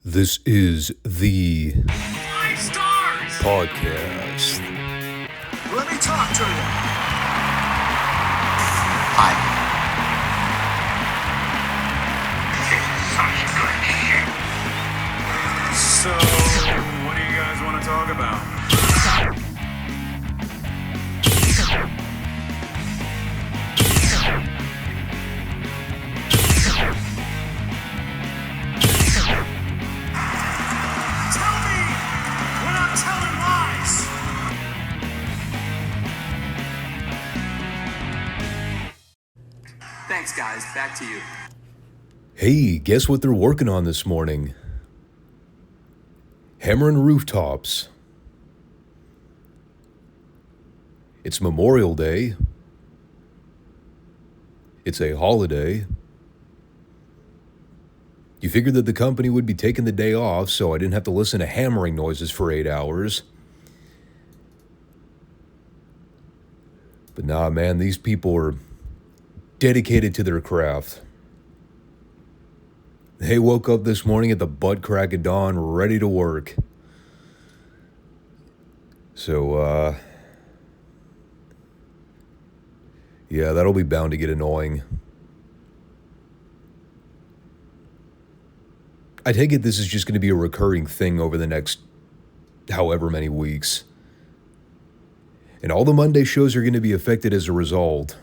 This is the Five Stars podcast. Let me talk to you. Hi. So, what do you guys want to talk about? Tell me we're not telling lies. Thanks, guys. Back to you. Hey, guess what they're working on this morning? Hammering rooftops. It's Memorial Day. It's a holiday. You figured that the company would be taking the day off, so I didn't have to listen to hammering noises for 8 hours. But nah, man, these people are dedicated to their craft. They woke up this morning at the butt crack of dawn, ready to work. So, yeah, that'll be bound to get annoying. I take it this is just going to be a recurring thing over the next however many weeks. And all the Monday shows are going to be affected as a result.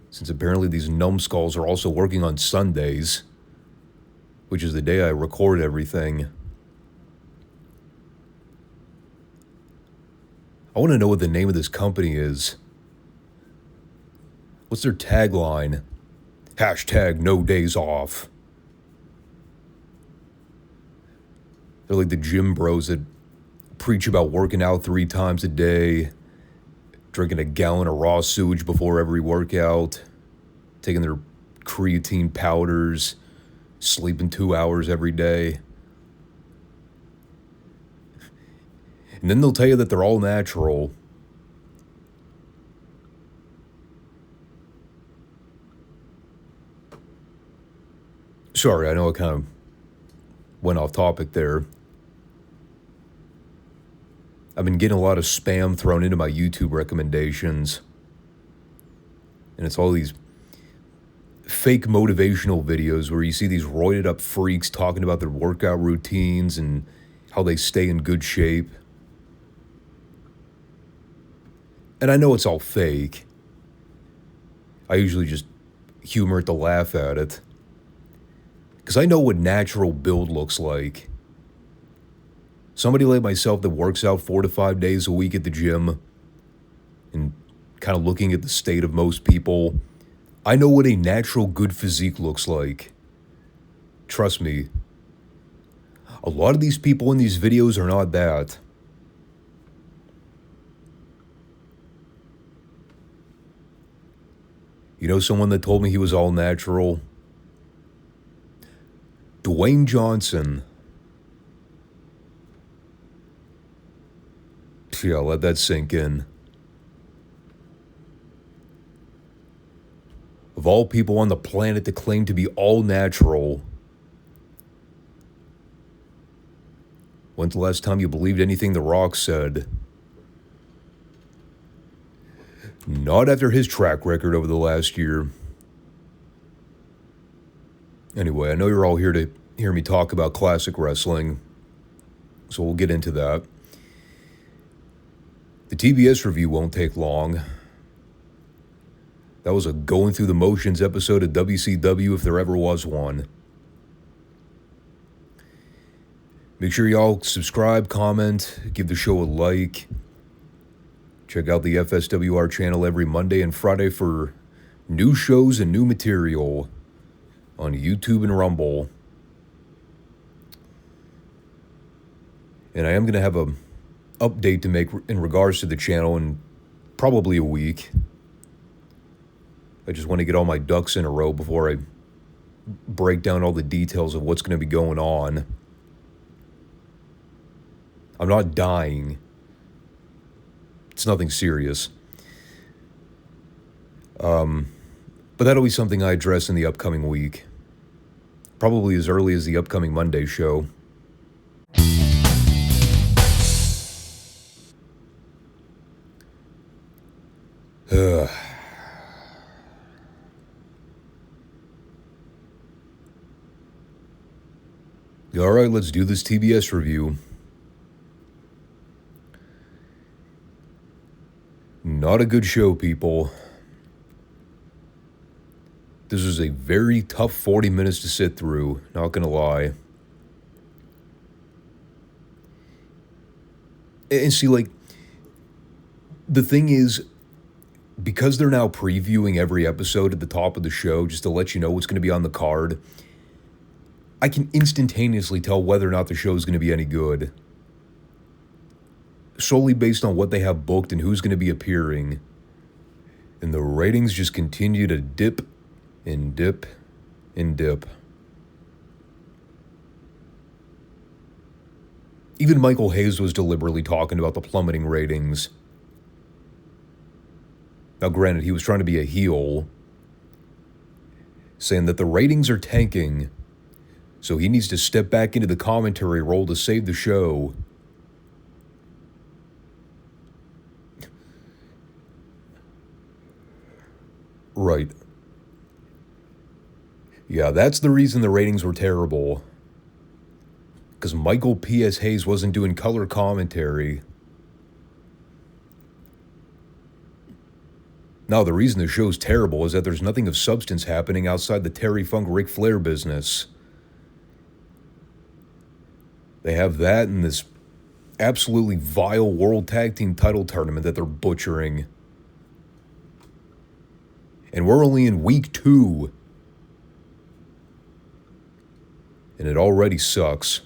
Since apparently these numbskulls are also working on Sundays, which is the day I record everything. I want to know what the name of this company is. What's their tagline? Hashtag no days off. They're like the gym bros that preach about working out 3 times a day, drinking a gallon of raw sewage before every workout, taking their creatine powders, sleeping 2 hours every day. And then they'll tell you that they're all natural. Sorry, I know I kind of went off topic there. I've been getting a lot of spam thrown into my YouTube recommendations. And it's all these fake motivational videos where you see these roided up freaks talking about their workout routines and how they stay in good shape. And I know it's all fake. I usually just humor it to laugh at it. Because I know what natural build looks like. Somebody like myself that works out 4 to 5 days a week at the gym and kind of looking at the state of most people, I know what a natural good physique looks like. Trust me. A lot of these people in these videos are not that. You know someone that told me he was all natural? Dwayne Johnson. Yeah, let that sink in. Of all people on the planet to claim to be all natural, when's the last time you believed anything The Rock said? Not after his track record over the last year. Anyway, I know you're all here to hear me talk about classic wrestling, so we'll get into that. The TBS review won't take long. That was a going through the motions episode of WCW if there ever was one. Make sure y'all subscribe, comment, give the show a like. Check out the FSWR channel every Monday and Friday for new shows and new material on YouTube and Rumble. And I am going to have an update to make in regards to the channel in probably a week. I just want to get all my ducks in a row before I break down all the details of what's going to be going on. I'm not dying. It's nothing serious. But that'll be something I address in the upcoming week. Probably as early as the upcoming Monday show. All right, let's do this TBS review. Not a good show, people. This was a very tough 40 minutes to sit through, not gonna lie. And see, like, the thing is, because they're now previewing every episode at the top of the show just to let you know what's going to be on the card, I can instantaneously tell whether or not the show is going to be any good. Solely based on what they have booked and who's going to be appearing. And the ratings just continue to dip and dip and dip. Even Michael Hayes was deliberately talking about the plummeting ratings. Now, granted, he was trying to be a heel, saying that the ratings are tanking, so he needs to step back into the commentary role to save the show. Right. Yeah, that's the reason the ratings were terrible. Because Michael P.S. Hayes wasn't doing color commentary. Now, the reason the show's terrible is that there's nothing of substance happening outside the Terry Funk Ric Flair business. They have that and this absolutely vile World Tag Team title tournament that they're butchering. And we're only in week 2. And it already sucks.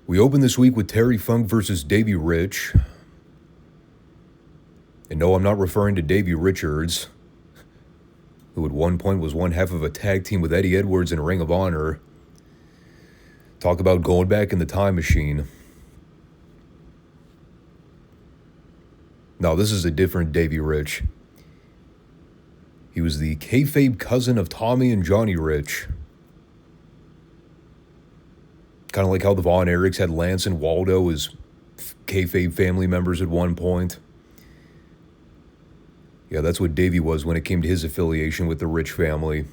We open this week with Terry Funk versus Davey Rich. And no, I'm not referring to Davey Richards, who at one point was one half of a tag team with Eddie Edwards in Ring of Honor. Talk about going back in the time machine. No, this is a different Davey Rich. He was the kayfabe cousin of Tommy and Johnny Rich. Kind of like how the Von Erichs had Lance and Waldo as kayfabe family members at one point. Yeah, that's what Davey was when it came to his affiliation with the Rich family.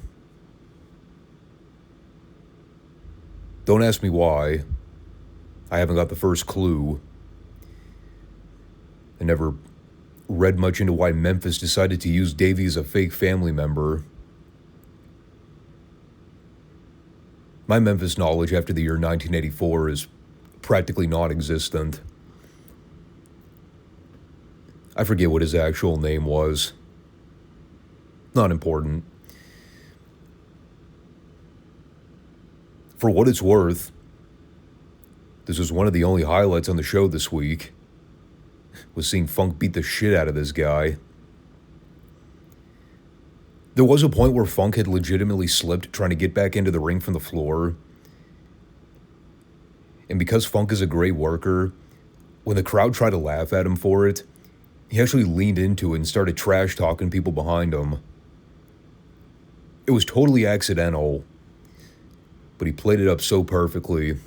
Don't ask me why. I haven't got the first clue. I never read much into why Memphis decided to use Davey as a fake family member. My Memphis knowledge after the year 1984 is practically non-existent. I forget what his actual name was. Not important. For what it's worth, this was one of the only highlights on the show this week, was seeing Funk beat the shit out of this guy. There was a point where Funk had legitimately slipped trying to get back into the ring from the floor. And because Funk is a great worker, when the crowd tried to laugh at him for it, he actually leaned into it and started trash talking people behind him. It was totally accidental, but he played it up so perfectly.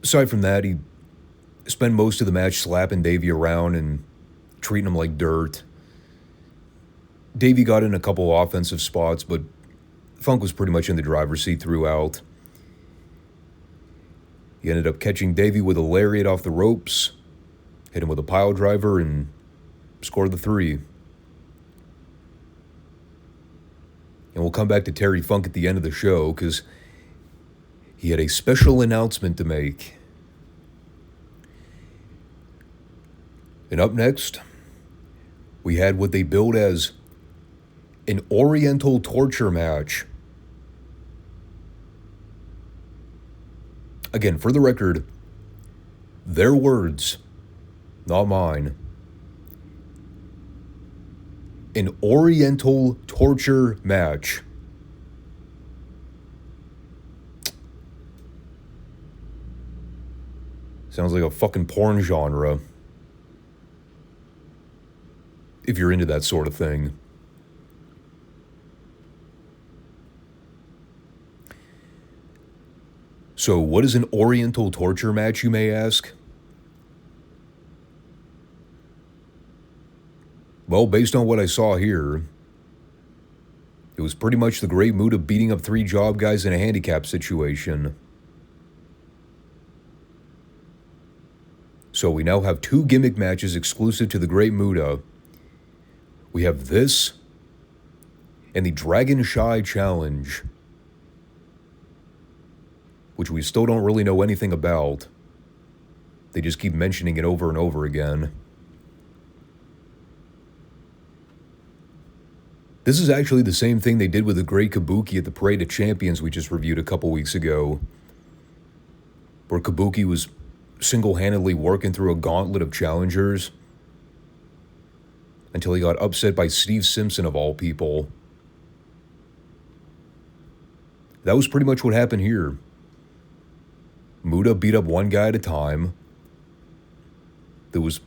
Aside from that, he spent most of the match slapping Davey around and treating him like dirt. Davey got in a couple offensive spots, but Funk was pretty much in the driver's seat throughout. He ended up catching Davey with a lariat off the ropes, hit him with a pile driver, and scored the 3. And we'll come back to Terry Funk at the end of the show, because he had a special announcement to make. And up next, we had what they billed as an Oriental torture match. Again, for the record, their words, not mine. An Oriental torture match. Sounds like a fucking porn genre. if you're into that sort of thing. So, what is an Oriental torture match, you may ask? Well, based on what I saw here, it was pretty much the Great Muta beating up 3 job guys in a handicap situation. So we now have 2 gimmick matches exclusive to the Great Muta. We have this and the Dragon Shy Challenge, which we still don't really know anything about. They just keep mentioning it over and over again. This is actually the same thing they did with the Great Kabuki at the Parade of Champions we just reviewed a couple weeks ago, where Kabuki was single-handedly working through a gauntlet of challengers until he got upset by Steve Simpson, of all people. That was pretty much what happened here. Muta beat up one guy at a time. There was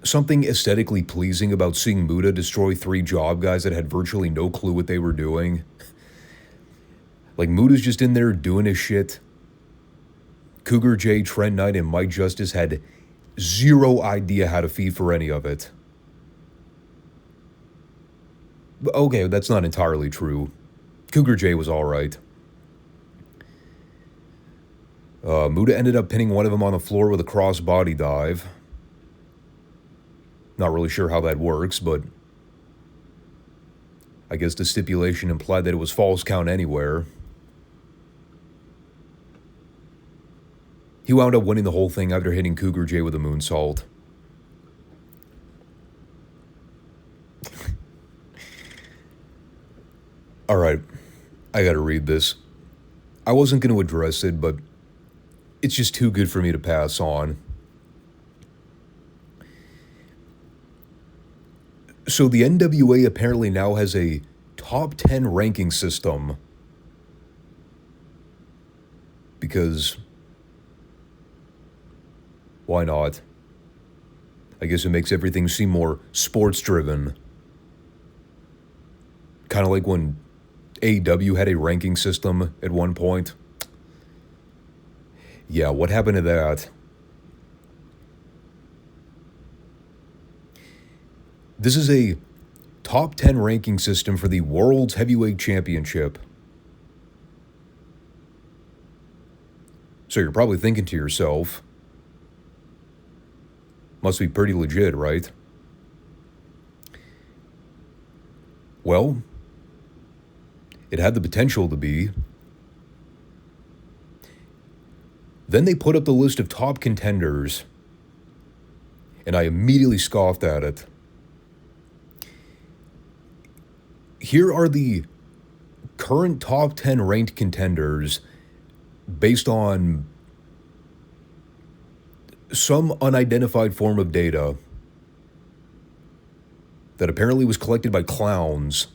something aesthetically pleasing about seeing Muta destroy 3 job guys that had virtually no clue what they were doing. Like, Muta's just in there doing his shit. Cougar J, Trent Knight, and Mike Justice had zero idea how to feed for any of it. But okay, that's not entirely true. Cougar J was alright. Muta ended up pinning one of them on the floor with a cross-body dive. Not really sure how that works, but I guess the stipulation implied that it was false count anywhere. He wound up winning the whole thing after hitting Cougar J with a moonsault. Alright, I gotta read this. I wasn't going to address it, but it's just too good for me to pass on. So the NWA apparently now has a top 10 ranking system. Because why not? I guess it makes everything seem more sports-driven. Kind of like when AEW had a ranking system at one point. Yeah, what happened to that? This is a top 10 ranking system for the World's Heavyweight Championship. So you're probably thinking to yourself, must be pretty legit, right? Well, it had the potential to be. Then they put up the list of top contenders, and I immediately scoffed at it. Here are the current top 10 ranked contenders based on some unidentified form of data that apparently was collected by clowns.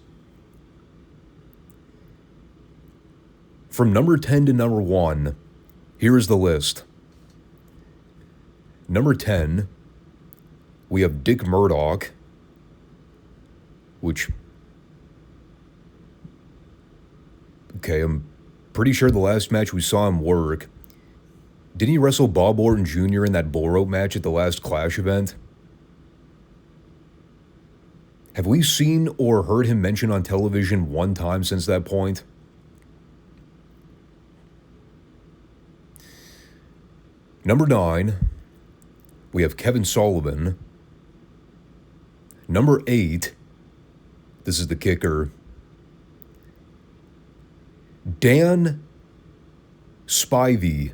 From number 10 to number 1, here is the list. Number 10, we have Dick Murdoch, which, okay, I'm pretty sure the last match we saw him work, didn't he wrestle Bob Orton Jr. in that bull rope match at the last Clash event? Have we seen or heard him mentioned on television one time since that point? Number 9, we have Kevin Sullivan. Number 8, this is the kicker, Dan Spivey.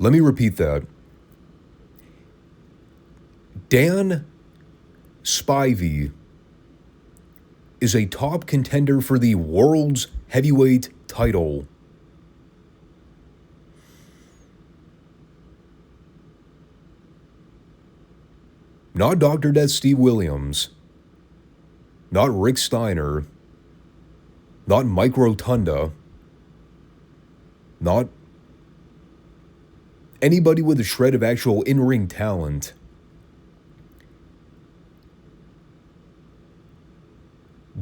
Let me repeat that. Dan Spivey is a top contender for the World's Heavyweight title. Not Dr. Death Steve Williams. Not Rick Steiner. Not Mike Rotunda. Not Anybody with a shred of actual in-ring talent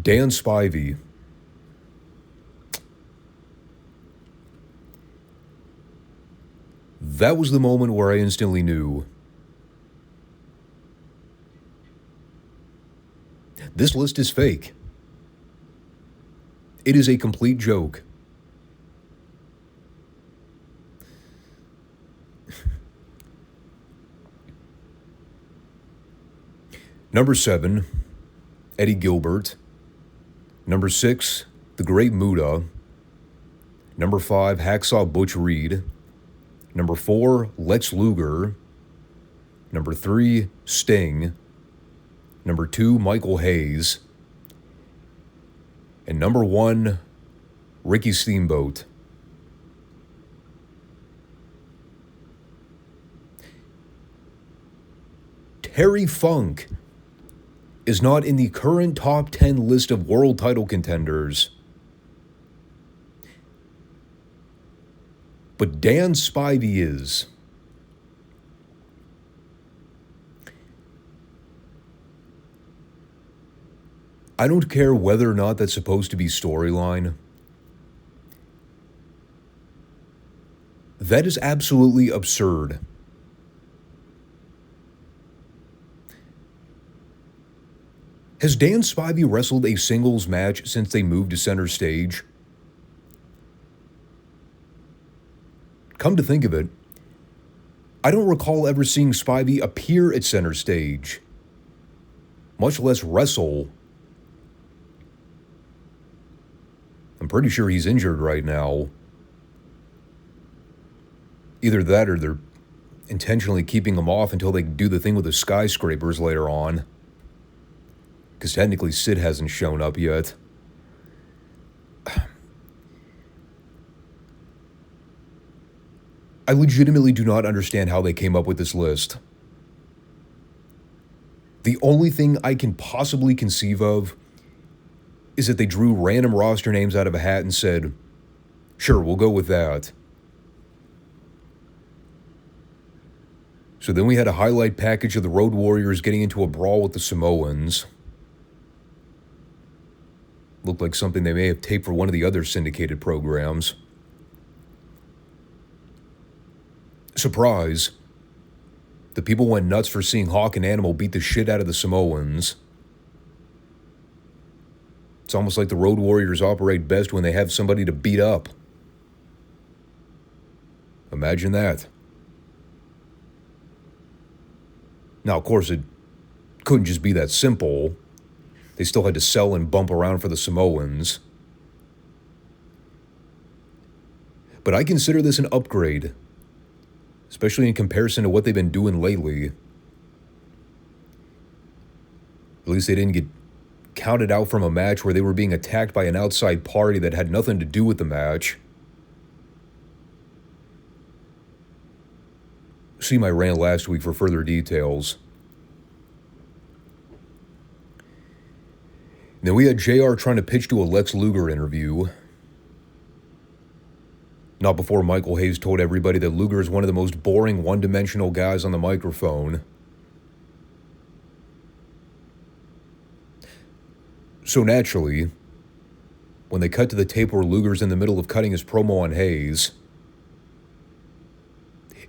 Dan Spivey. That was the moment where I instantly knew this list is fake. It is a complete joke. Number 7, Eddie Gilbert. Number 6, The Great Muta. Number 5, Hacksaw Butch Reed. Number 4, Lex Luger. Number 3, Sting. Number 2, Michael Hayes. And number 1, Ricky Steamboat. Terry Funk is not in the current top 10 list of world title contenders. But Dan Spivey is. I don't care whether or not that's supposed to be storyline. That is absolutely absurd. Has Dan Spivey wrestled a singles match since they moved to center stage? Come to think of it, I don't recall ever seeing Spivey appear at center stage, much less wrestle. I'm pretty sure he's injured right now. Either that or they're intentionally keeping him off until they do the thing with the skyscrapers later on. Because technically Sid hasn't shown up yet. I legitimately do not understand how they came up with this list. The only thing I can possibly conceive of is that they drew random roster names out of a hat and said, sure, we'll go with that. So then we had a highlight package of the Road Warriors getting into a brawl with the Samoans. Looked like something they may have taped for one of the other syndicated programs. Surprise. The people went nuts for seeing Hawk and Animal beat the shit out of the Samoans. It's almost like the Road Warriors operate best when they have somebody to beat up. Imagine that. Now, of course, it couldn't just be that simple. They still had to sell and bump around for the Samoans. But I consider this an upgrade, especially in comparison to what they've been doing lately. At least they didn't get counted out from a match where they were being attacked by an outside party that had nothing to do with the match. See my rant last week for further details. Then we had JR trying to pitch to a Lex Luger interview. Not before Michael Hayes told everybody that Luger is one of the most boring one-dimensional guys on the microphone. So naturally, when they cut to the tape where Luger's in the middle of cutting his promo on Hayes,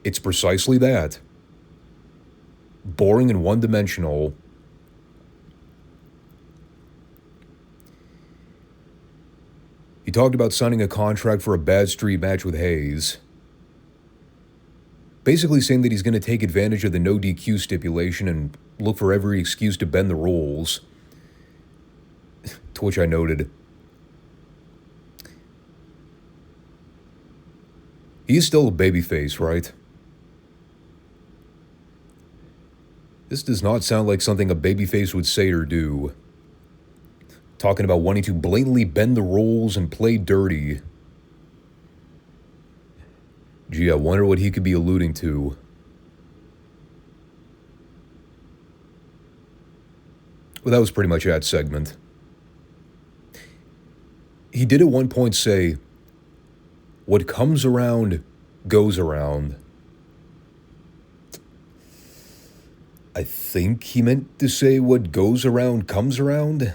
it's precisely that. Boring and one-dimensional. He talked about signing a contract for a bad street match with Hayes. Basically saying that he's going to take advantage of the no DQ stipulation and look for every excuse to bend the rules. To which I noted, he's still a babyface, right? This does not sound like something a babyface would say or do. Talking about wanting to blatantly bend the rules and play dirty. Gee, I wonder what he could be alluding to. Well, that was pretty much that segment. He did at one point say, what comes around, goes around. I think he meant to say what goes around comes around.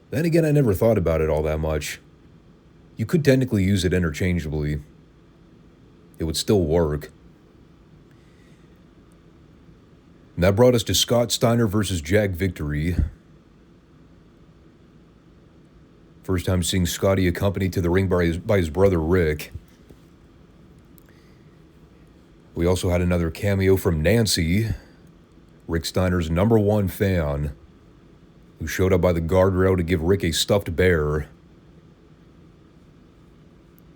Then again, I never thought about it all that much. You could technically use it interchangeably. It would still work. And that brought us to Scott Steiner versus Jack Victory. First time seeing Scotty accompanied to the ring by his brother Rick. We also had another cameo from Nancy, Rick Steiner's #1 fan, who showed up by the guardrail to give Rick a stuffed bear.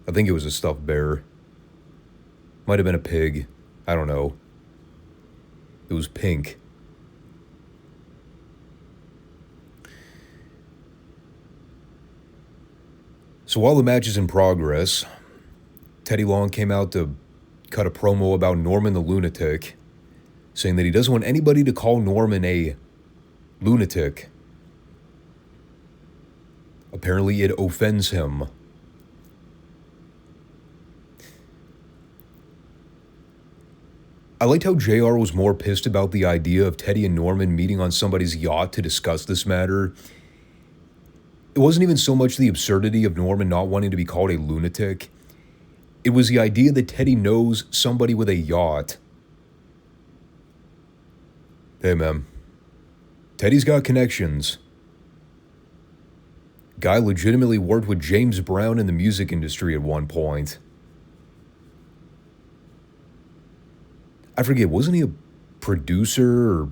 I think it was a stuffed bear. Might have been a pig. I don't know. It was pink. So while the match is in progress, Teddy Long came out to cut a promo about Norman the Lunatic, saying that he doesn't want anybody to call Norman a lunatic. Apparently it offends him. I liked how JR was more pissed about the idea of Teddy and Norman meeting on somebody's yacht to discuss this matter. It wasn't even so much the absurdity of Norman not wanting to be called a lunatic. It was the idea that Teddy knows somebody with a yacht. Hey, man. Teddy's got connections. Guy legitimately worked with James Brown in the music industry at one point. I forget, wasn't he a producer or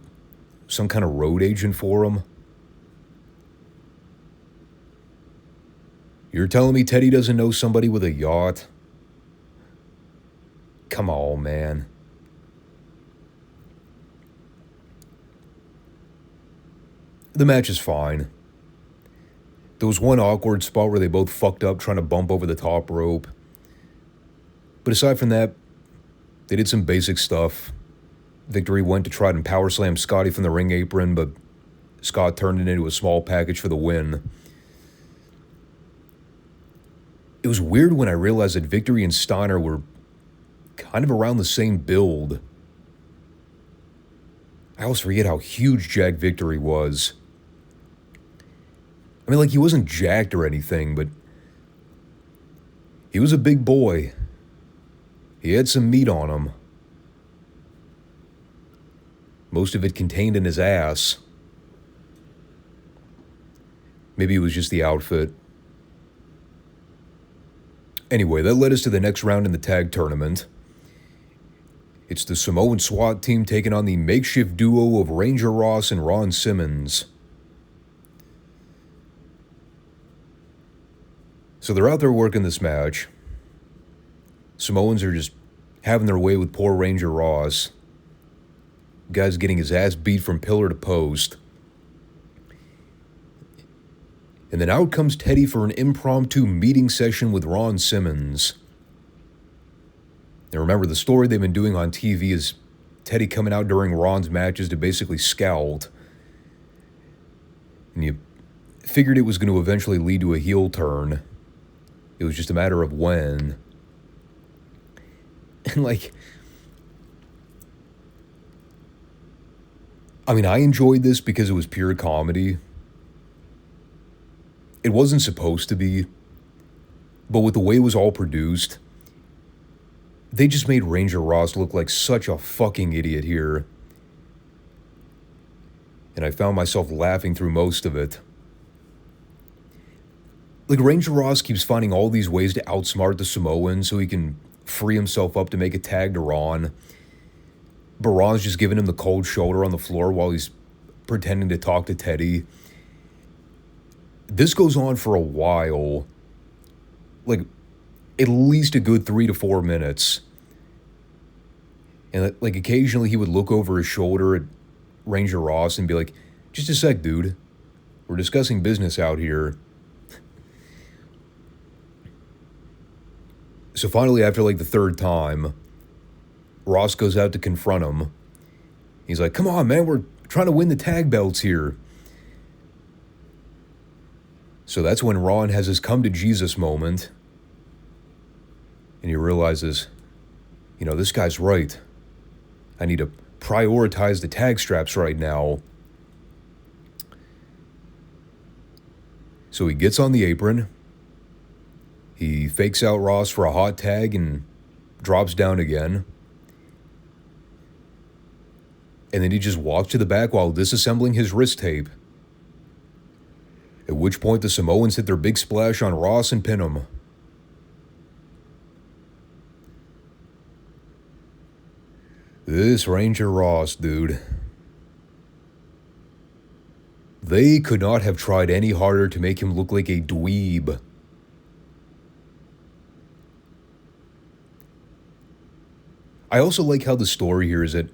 some kind of road agent for him? You're telling me Teddy doesn't know somebody with a yacht? Come on, man. The match is fine. There was one awkward spot where they both fucked up trying to bump over the top rope. But aside from that, they did some basic stuff. Victory went to try and power slam Scotty from the ring apron, but Scott turned it into a small package for the win. It was weird when I realized that Victory and Steiner were kind of around the same build. I always forget how huge Jack Victory was. I mean, like, he wasn't jacked or anything, but he was a big boy. He had some meat on him. Most of it contained in his ass. Maybe it was just the outfit. Anyway, that led us to the next round in the tag tournament. It's the Samoan SWAT team taking on the makeshift duo of Ranger Ross and Ron Simmons. So they're out there working this match. Samoans are just having their way with poor Ranger Ross. Guy's getting his ass beat from pillar to post. And then out comes Teddy for an impromptu meeting session with Ron Simmons. Now remember, the story they've been doing on TV is Teddy coming out during Ron's matches to basically scout. And you figured it was going to eventually lead to a heel turn. It was just a matter of when. And I enjoyed this because it was pure comedy. It wasn't supposed to be, but with the way it was all produced, they just made Ranger Ross look like such a fucking idiot here. And I found myself laughing through most of it. Like, Ranger Ross keeps finding all these ways to outsmart the Samoan so he can free himself up to make a tag to Ron. But Ron's just giving him the cold shoulder on the floor while he's pretending to talk to Teddy. This goes on for a while. Like, at least a good 3 to 4 minutes. And, like, occasionally he would look over his shoulder at Ranger Ross and be like, just a sec, dude. We're discussing business out here. So finally, after like the third time, Ross goes out to confront him. He's like, come on, man, we're trying to win the tag belts here. So that's when Ron has his come to Jesus moment. And he realizes This guy's right. I need to prioritize the tag straps right now. So he gets on the apron. He fakes out Ross for a hot tag and drops down again. And then he just walks to the back while disassembling his wrist tape. At which point the Samoans hit their big splash on Ross and pin him. This Ranger Ross, dude. They could not have tried any harder to make him look like a dweeb. I also like how the story here is that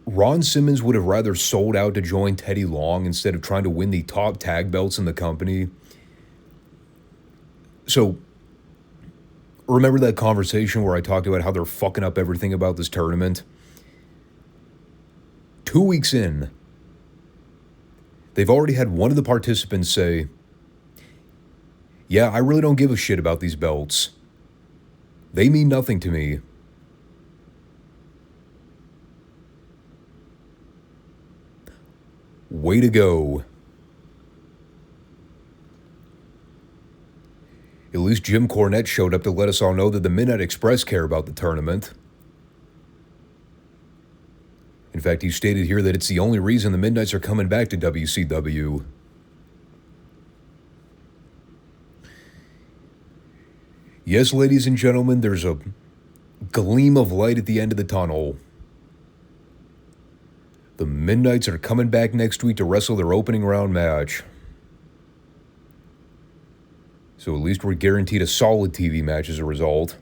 Ron Simmons would have rather sold out to join Teddy Long instead of trying to win the top tag belts in the company. So, remember that conversation where I talked about how they're fucking up everything about this tournament? 2 weeks in, they've already had one of the participants say, "Yeah, I really don't give a shit about these belts. They mean nothing to me." Way to go. At least Jim Cornette showed up to let us all know that the Midnight Express care about the tournament. In fact, he stated here that it's the only reason the Midnights are coming back to WCW. Yes, ladies and gentlemen, there's a gleam of light at the end of the tunnel. The Midnights are coming back next week to wrestle their opening round match. So at least we're guaranteed a solid TV match as a result.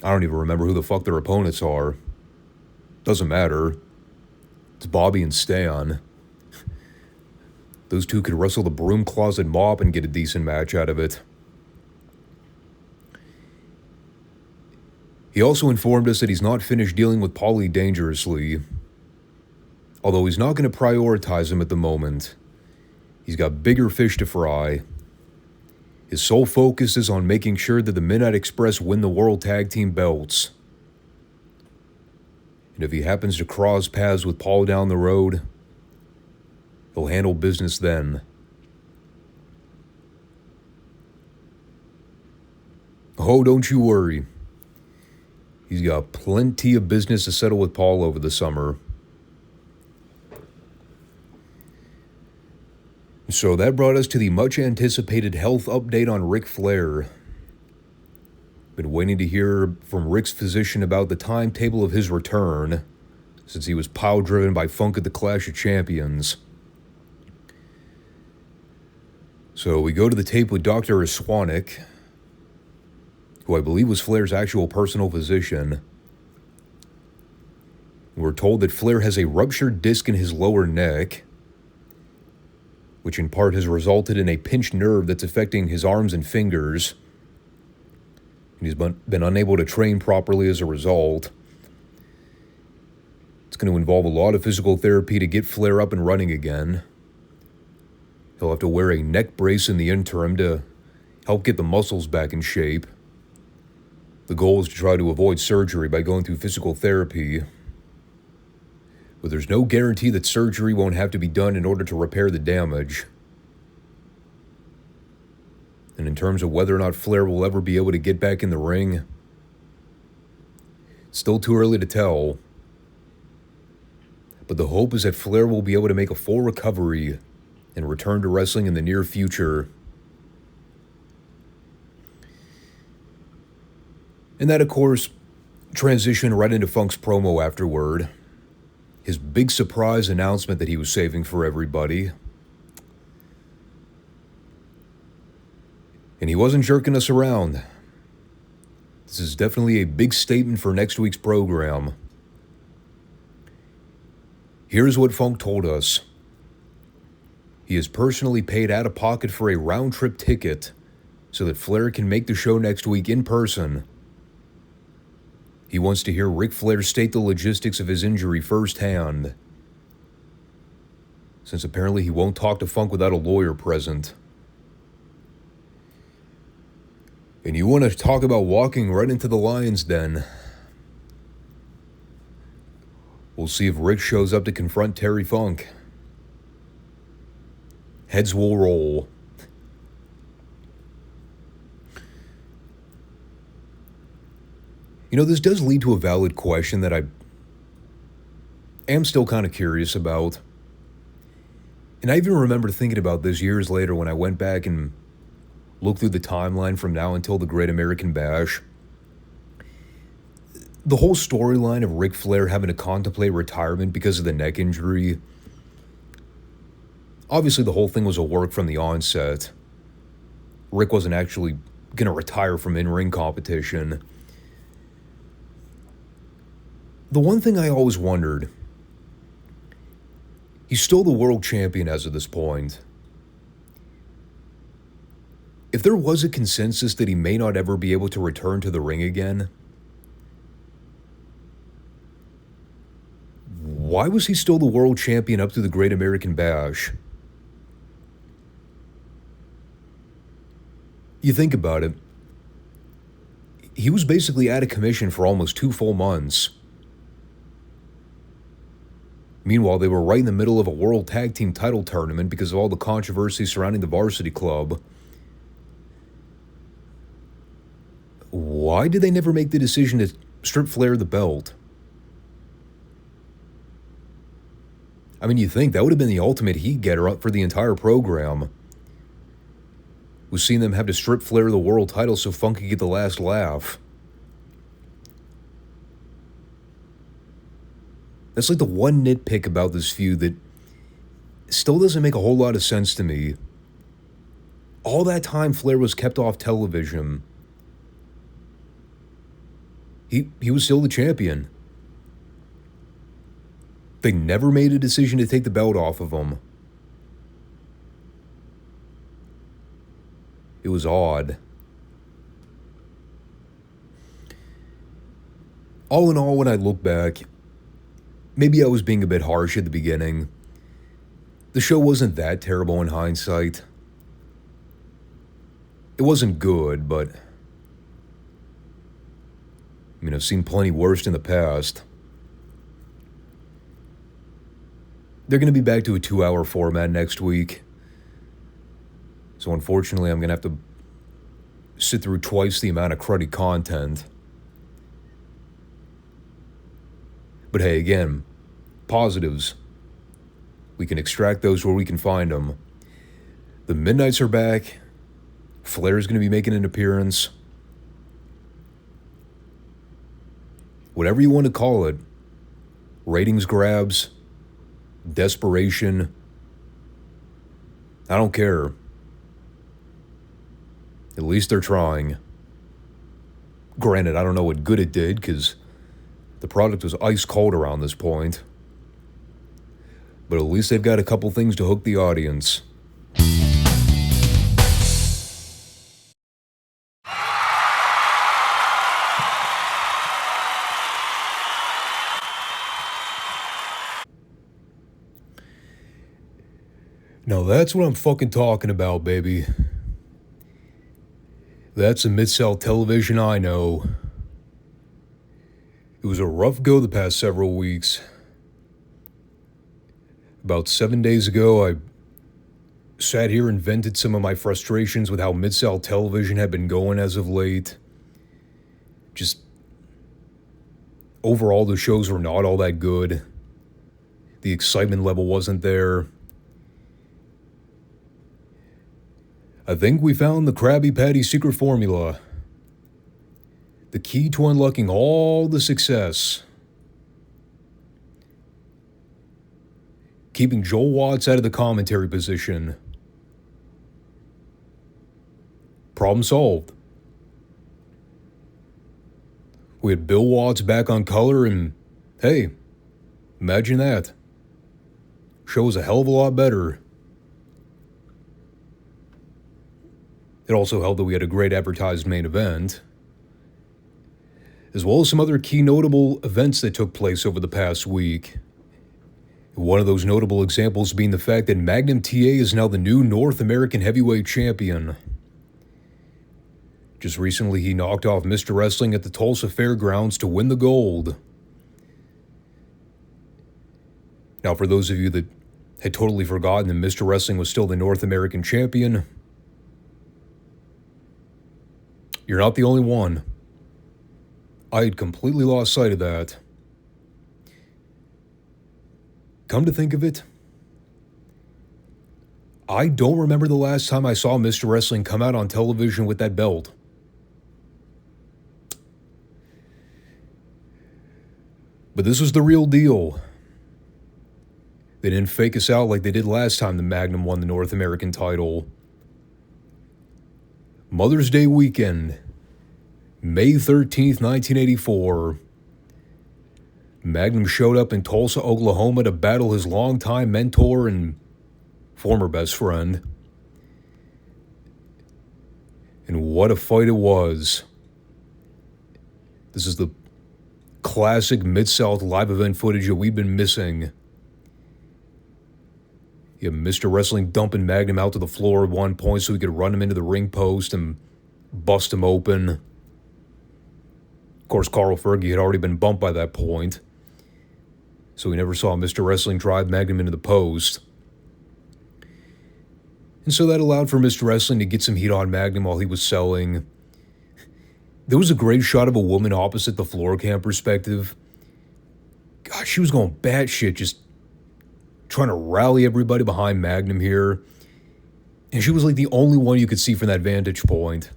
I don't even remember who the fuck their opponents are. Doesn't matter. It's Bobby and Stan. Those two could wrestle the Broom Closet Mop and get a decent match out of it. He also informed us that he's not finished dealing with Paulie dangerously. Although he's not going to prioritize him at the moment. He's got bigger fish to fry. His sole focus is on making sure that the Midnight Express win the World Tag Team belts. And if he happens to cross paths with Paul down the road, he'll handle business then. Oh, don't you worry. He's got plenty of business to settle with Paul over the summer. So that brought us to the much-anticipated health update on Ric Flair. Been waiting to hear from Ric's physician about the timetable of his return, since he was power-driven by Funk at the Clash of Champions. So we go to the tape with Dr. Iswanik, who I believe was Flair's actual personal physician. We're told that Flair has a ruptured disc in his lower neck, which in part has resulted in a pinched nerve that's affecting his arms and fingers. And he's been unable to train properly as a result. It's going to involve a lot of physical therapy to get Flair up and running again. He'll have to wear a neck brace in the interim to help get the muscles back in shape. The goal is to try to avoid surgery by going through physical therapy. But there's no guarantee that surgery won't have to be done in order to repair the damage. And in terms of whether or not Flair will ever be able to get back in the ring, it's still too early to tell. But the hope is that Flair will be able to make a full recovery and return to wrestling in the near future. And that, of course, transitioned right into Funk's promo afterward. His big surprise announcement that he was saving for everybody. And he wasn't jerking us around. This is definitely a big statement for next week's program. Here's what Funk told us. He has personally paid out of pocket for a round-trip ticket so that Flair can make the show next week in person. He wants to hear Ric Flair state the logistics of his injury firsthand, since apparently he won't talk to Funk without a lawyer present. And you want to talk about walking right into the lion's den? We'll see if Rick shows up to confront Terry Funk. Heads will roll. You know, this does lead to a valid question that I am still kind of curious about. And I even remember thinking about this years later when I went back and looked through the timeline from now until the Great American Bash. The whole storyline of Ric Flair having to contemplate retirement because of the neck injury. Obviously, the whole thing was a work from the onset. Rick wasn't actually going to retire from in-ring competition. The one thing I always wondered, he's still the world champion as of this point. If there was a consensus that he may not ever be able to return to the ring again, why was he still the world champion up to the Great American Bash? You think about it, he was basically out of commission for almost 2 full months. Meanwhile, they were right in the middle of a World Tag Team title tournament because of all the controversy surrounding the Varsity Club. Why did they never make the decision to strip Flair the belt? I mean, you think that would have been the ultimate heat getter up for the entire program. We've seen them have to strip Flair the world title so Funk could get the last laugh. That's like the one nitpick about this feud that still doesn't make a whole lot of sense to me. All that time Flair was kept off television. He was still the champion. They never made a decision to take the belt off of him. It was odd. All in all, when I look back, maybe I was being a bit harsh at the beginning. The show wasn't that terrible in hindsight. It wasn't good, but I mean, I've seen plenty worse in the past. They're going to be back to a 2-hour format next week. So unfortunately, I'm going to have to sit through twice the amount of cruddy content. But hey, again, positives. We can extract those where we can find them. The Midnights are back. Flair's going to be making an appearance. Whatever you want to call it. Ratings grabs. Desperation. I don't care. At least they're trying. Granted, I don't know what good it did, because the product was ice cold around this point. But at least they've got a couple things to hook the audience. Now that's what I'm fucking talking about, baby. That's a Midsouth television I know. It was a rough go the past several weeks. About 7 days ago, I sat here and vented some of my frustrations with how Midsouth television had been going as of late. Just overall, the shows were not all that good. The excitement level wasn't there. I think we found the Krabby Patty secret formula. The key to unlocking all the success. Keeping Joel Watts out of the commentary position. Problem solved. We had Bill Watts back on color and, hey, imagine that. Show was a hell of a lot better. It also helped that we had a great advertised main event, as well as some other key notable events that took place over the past week. One of those notable examples being the fact that Magnum TA is now the new North American Heavyweight Champion. Just recently, he knocked off Mr. Wrestling at the Tulsa Fairgrounds to win the gold. Now, for those of you that had totally forgotten that Mr. Wrestling was still the North American champion, you're not the only one. I had completely lost sight of that. Come to think of it, I don't remember the last time I saw Mr. Wrestling come out on television with that belt. But this was the real deal. They didn't fake us out like they did last time the Magnum won the North American title. Mother's Day weekend, May 13th, 1984. Magnum showed up in Tulsa, Oklahoma to battle his longtime mentor and former best friend. And what a fight it was. This is the classic Midsouth live event footage that we've been missing. You have Mr. Wrestling dumping Magnum out to the floor at one point so he could run him into the ring post and bust him open. Of course, Carl Fergie had already been bumped by that point, so we never saw Mr. Wrestling drive Magnum into the post. And so that allowed for Mr. Wrestling to get some heat on Magnum while he was selling. There was a great shot of a woman opposite the floor cam perspective. God, she was going batshit, just trying to rally everybody behind Magnum here. And she was like the only one you could see from that vantage point.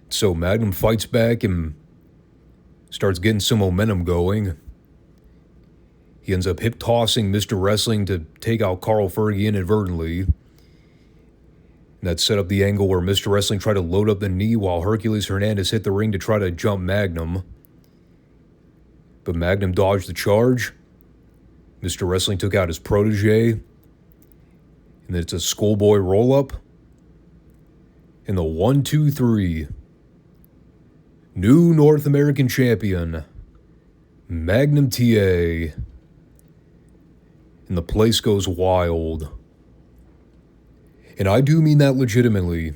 So Magnum fights back and starts getting some momentum going. He ends up hip-tossing Mr. Wrestling to take out Carl Fergie inadvertently. And that set up the angle where Mr. Wrestling tried to load up the knee while Hercules Hernandez hit the ring to try to jump Magnum. But Magnum dodged the charge. Mr. Wrestling took out his protege. And then it's a schoolboy roll-up. And the 1-2-3. New North American champion, Magnum TA. And the place goes wild. And I do mean that legitimately. It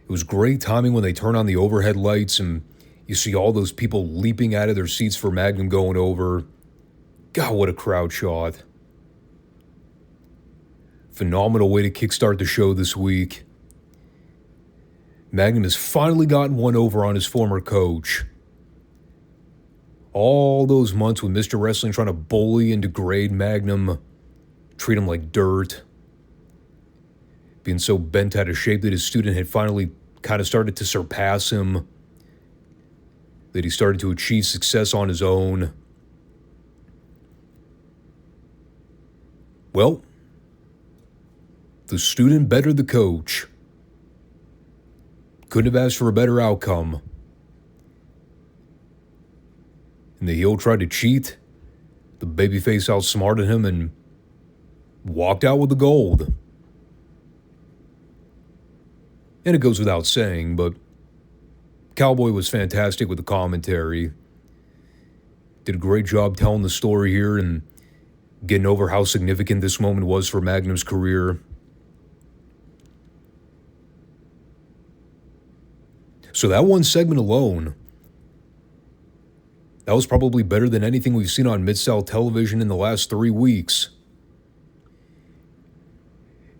was great timing when they turn on the overhead lights and you see all those people leaping out of their seats for Magnum going over. God, what a crowd shot. Phenomenal way to kickstart the show this week. Magnum has finally gotten one over on his former coach. All those months with Mr. Wrestling trying to bully and degrade Magnum, treat him like dirt, being so bent out of shape that his student had finally kind of started to surpass him, that he started to achieve success on his own. Well, the student bettered the coach. Couldn't have asked for a better outcome. And the heel tried to cheat. The babyface outsmarted him and walked out with the gold. And it goes without saying, but Cowboy was fantastic with the commentary. Did a great job telling the story here and getting over how significant this moment was for Magnum's career. So that one segment alone, that was probably better than anything we've seen on Mid-South television in the last 3 weeks.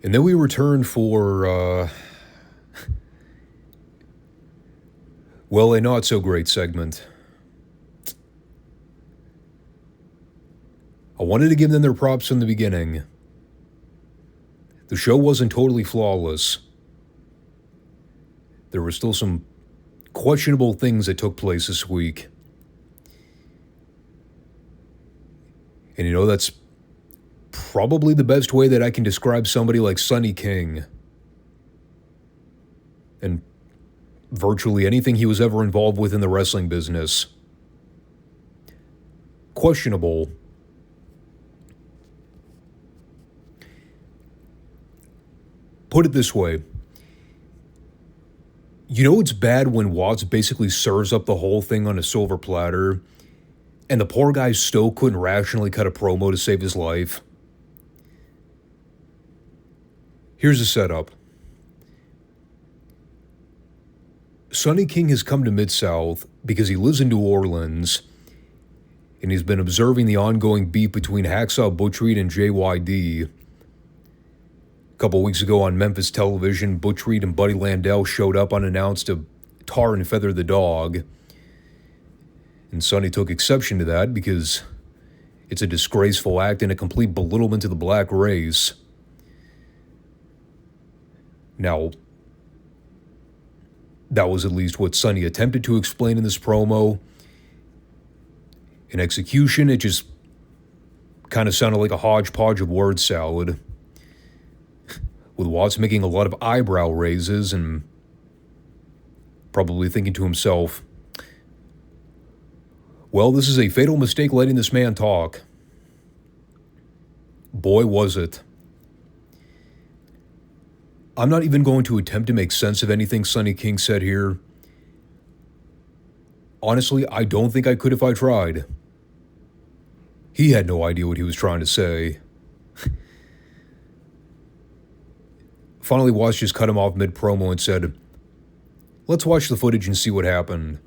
And then we returned for, well, a not-so-great segment. I wanted to give them their props from the beginning. The show wasn't totally flawless. There were still some questionable things that took place this week. And you know, that's probably the best way that I can describe somebody like Sonny King. And virtually anything he was ever involved with in the wrestling business. Questionable. Put it this way. You know it's bad when Watts basically serves up the whole thing on a silver platter, and the poor guy still couldn't rationally cut a promo to save his life? Here's the setup. Sonny King has come to Midsouth because he lives in New Orleans, and he's been observing the ongoing beef between Hacksaw Butch Reed and JYD. A couple weeks ago on Memphis television, Butch Reed and Buddy Landel showed up unannounced to tar and feather the dog. And Sonny took exception to that because it's a disgraceful act and a complete belittlement to the black race. Now, that was at least what Sonny attempted to explain in this promo. In execution, it just kind of sounded like a hodgepodge of word salad, with Watts making a lot of eyebrow raises and probably thinking to himself, well, this is a fatal mistake letting this man talk. Boy, was it. I'm not even going to attempt to make sense of anything Sonny King said here. Honestly, I don't think I could if I tried. He had no idea what he was trying to say. Finally, Watts just cut him off mid-promo and said, let's watch the footage and see what happened.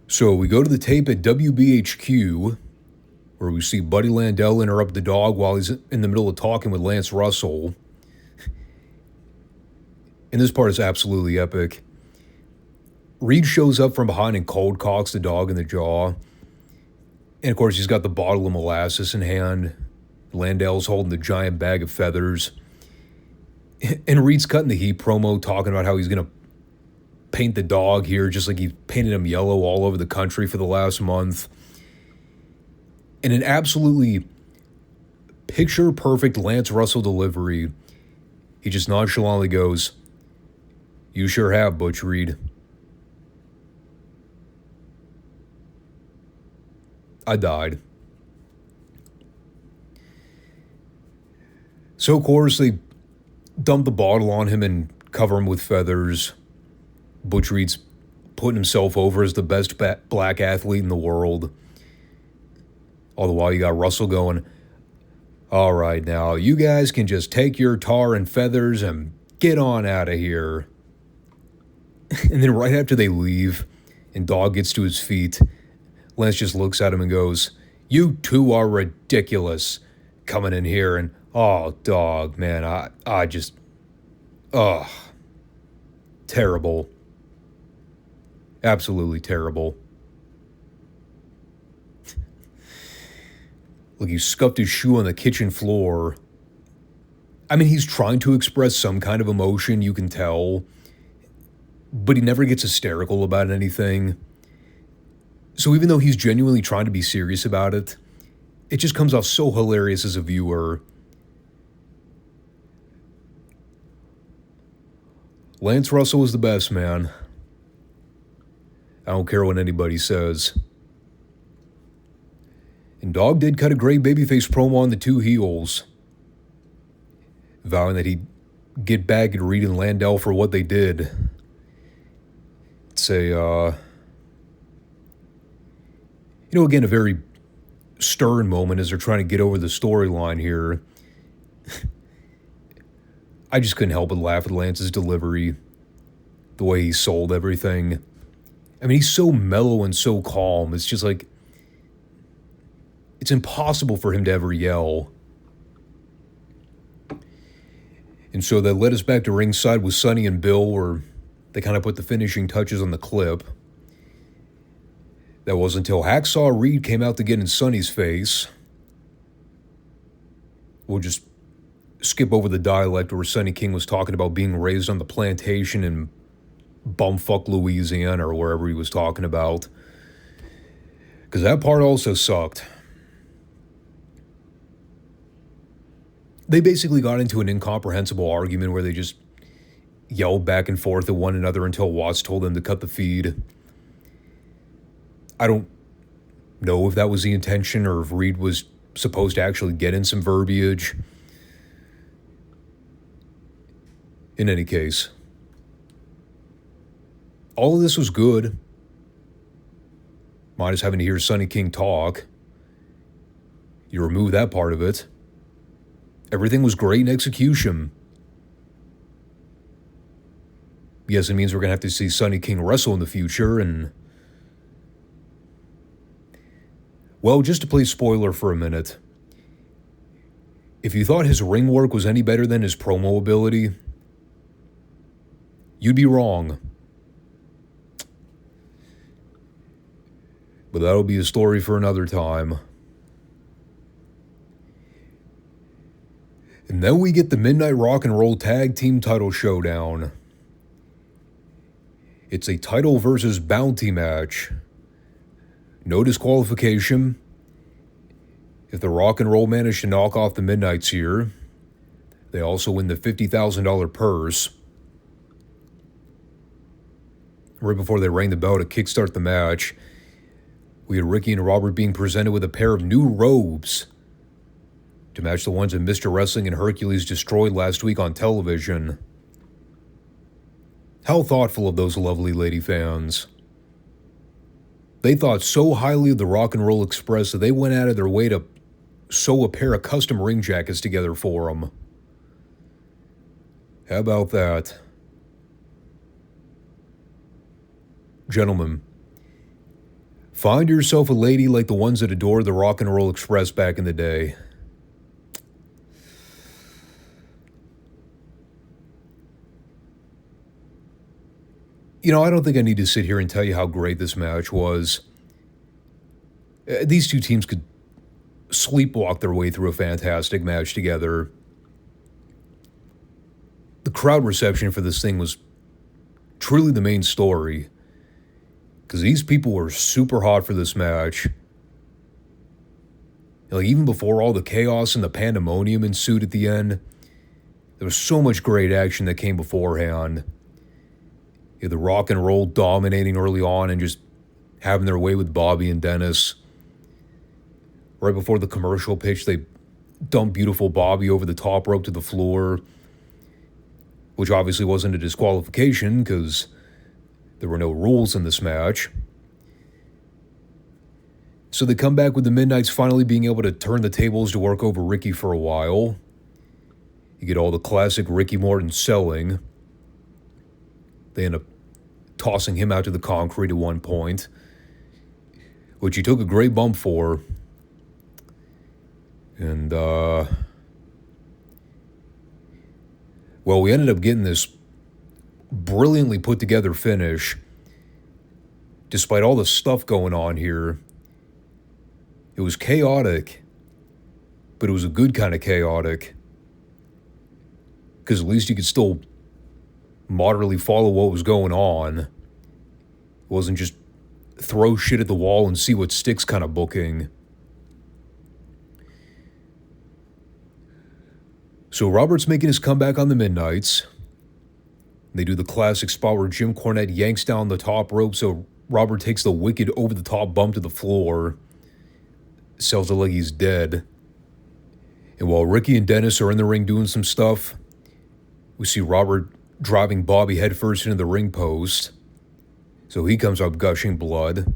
So we go to the tape at WBHQ, where we see Buddy Landel interrupt the dog while he's in the middle of talking with Lance Russell. And this part is absolutely epic. Reed shows up from behind and cold cocks the dog in the jaw. And of course, he's got the bottle of molasses in hand. Landel's holding the giant bag of feathers. And Reed's cutting the heat promo, talking about how he's going to paint the dog here just like he painted him yellow all over the country for the last month. In an absolutely picture-perfect Lance Russell delivery, he just nonchalantly goes, you sure have, Butch Reed. I died. So, of course, they dump the bottle on him and cover him with feathers. Butch Reed's putting himself over as the best black athlete in the world. All the while you got Russell going, all right, now you guys can just take your tar and feathers and get on out of here. And then right after they leave and Dog gets to his feet, Lance just looks at him and goes, you two are ridiculous coming in here. And, oh, Dog, man, I just, terrible. Absolutely terrible. Look, he scuffed his shoe on the kitchen floor. I mean, he's trying to express some kind of emotion, you can tell. But he never gets hysterical about anything. So even though he's genuinely trying to be serious about it, it just comes off so hilarious as a viewer. Lance Russell was the best, man. I don't care what anybody says. And Dog did cut a great babyface promo on the two heels, vowing that he'd get back at Reed and Landel for what they did. It's a, again, a very stern moment as they're trying to get over the storyline here. I just couldn't help but laugh at Lance's delivery, the way he sold everything. I mean, he's so mellow and so calm. It's just like, it's impossible for him to ever yell. And so that led us back to ringside with Sonny and Bill, where they kind of put the finishing touches on the clip. That wasn't until Hacksaw Reed came out to get in Sonny's face. We'll just skip over the dialect where Sonny King was talking about being raised on the plantation in bumfuck Louisiana or wherever he was talking about. Because that part also sucked. They basically got into an incomprehensible argument where they just yelled back and forth at one another until Watts told them to cut the feed. I don't know if that was the intention or if Reed was supposed to actually get in some verbiage. In any case, all of this was good, minus having to hear Sonny King talk. You remove that part of it, Everything was great in execution. Yes, it means we're going to have to see Sonny King wrestle in the future, and... Well, just to play spoiler for a minute, if you thought his ring work was any better than his promo ability, you'd be wrong. But that'll be a story for another time. And then we get the Midnight Rock and Roll Tag Team Title Showdown. It's a title versus bounty match. No disqualification. If the Rock and Roll manage to knock off the Midnights here, they also win the $50,000 purse. Right before they rang the bell to kickstart the match, we had Ricky and Robert being presented with a pair of new robes to match the ones that Mr. Wrestling and Hercules destroyed last week on television. How thoughtful of those lovely lady fans. They thought so highly of the Rock and Roll Express that they went out of their way to sew a pair of custom ring jackets together for them. How about that? Gentlemen, find yourself a lady like the ones that adored the Rock and Roll Express back in the day. You know, I don't think I need to sit here and tell you how great this match was. These two teams could sleepwalk their way through a fantastic match together. The crowd reception for this thing was truly the main story, because these people were super hot for this match. Like, even before all the chaos and the pandemonium ensued at the end, there was so much great action that came beforehand. You had the Rock and Roll dominating early on and just having their way with Bobby and Dennis. Right before the commercial pitch, they dumped beautiful Bobby over the top rope to the floor, which obviously wasn't a disqualification because there were no rules in this match. So they come back with the Midnights finally being able to turn the tables to work over Ricky for a while. You get all the classic Ricky Morton selling. They end up tossing him out to the concrete at one point, which he took a great bump for. And, well, we ended up getting this brilliantly put together finish. Despite all the stuff going on here, it was chaotic, but it was a good kind of chaotic. Because at least you could still moderately follow what was going on. It wasn't just throw shit at the wall and see what sticks kind of booking. So Robert's making his comeback on the Midnights. They do the classic spot where Jim Cornette yanks down the top rope, so Robert takes the wicked over-the-top bump to the floor. Sells it like he's dead. And while Ricky and Dennis are in the ring doing some stuff, we see Robert driving Bobby headfirst into the ring post. So he comes up gushing blood.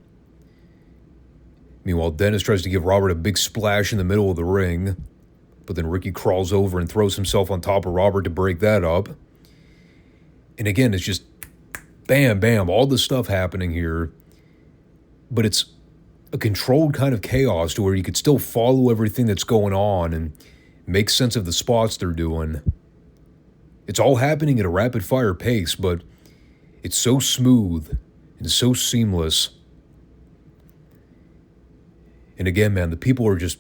Meanwhile, Dennis tries to give Robert a big splash in the middle of the ring, but then Ricky crawls over and throws himself on top of Robert to break that up. And again, it's just bam, bam, all this stuff happening here. But it's a controlled kind of chaos to where you could still follow everything that's going on and make sense of the spots they're doing. It's all happening at a rapid-fire pace, but it's so smooth and so seamless. And again, man, the people are just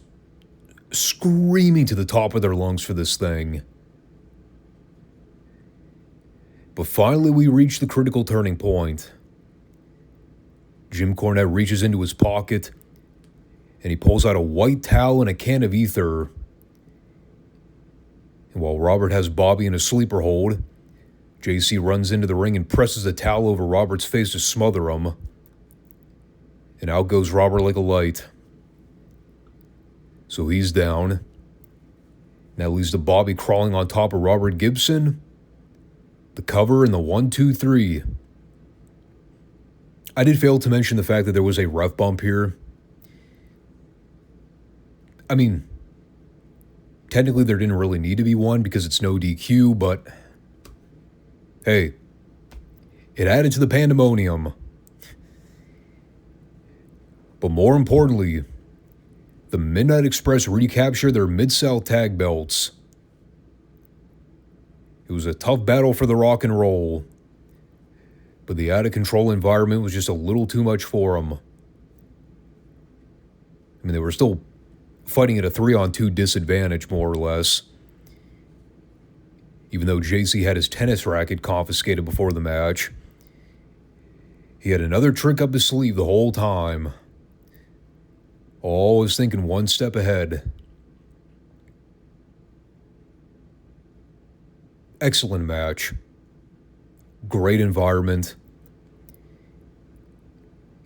screaming to the top of their lungs for this thing. But finally, we reach the critical turning point. Jim Cornette reaches into his pocket, and he pulls out a white towel and a can of ether. And while Robert has Bobby in a sleeper hold, JC runs into the ring and presses the towel over Robert's face to smother him. And out goes Robert like a light. So he's down. Now leaves to Bobby crawling on top of Robert Gibson. The cover and the 1, 2, 3. I did fail to mention the fact that there was a ref bump here. I mean, technically there didn't really need to be one because it's no DQ, but hey, it added to the pandemonium. But more importantly, the Midnight Express recaptured their Mid-South tag belts. It was a tough battle for the Rock and Roll, but the out-of-control environment was just a little too much for them. I mean, they were still fighting at a 3-on-2 disadvantage, more or less. Even though JC had his tennis racket confiscated before the match, he had another trick up his sleeve the whole time. Always thinking one step ahead. Excellent match. Great environment.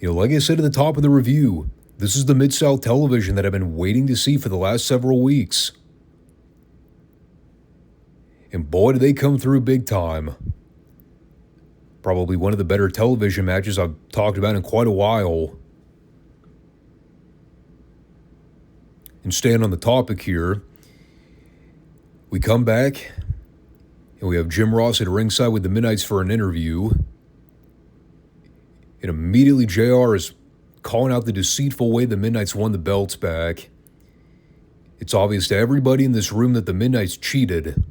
Like I said at the top of the review, this is the Mid-South television that I've been waiting to see for the last several weeks. And boy, did they come through big time. Probably one of the better television matches I've talked about in quite a while. And staying on the topic here, we come back and we have Jim Ross at ringside with the Midnights for an interview. And immediately JR is calling out the deceitful way the Midnights won the belts back. It's obvious to everybody in this room that the Midnights cheated.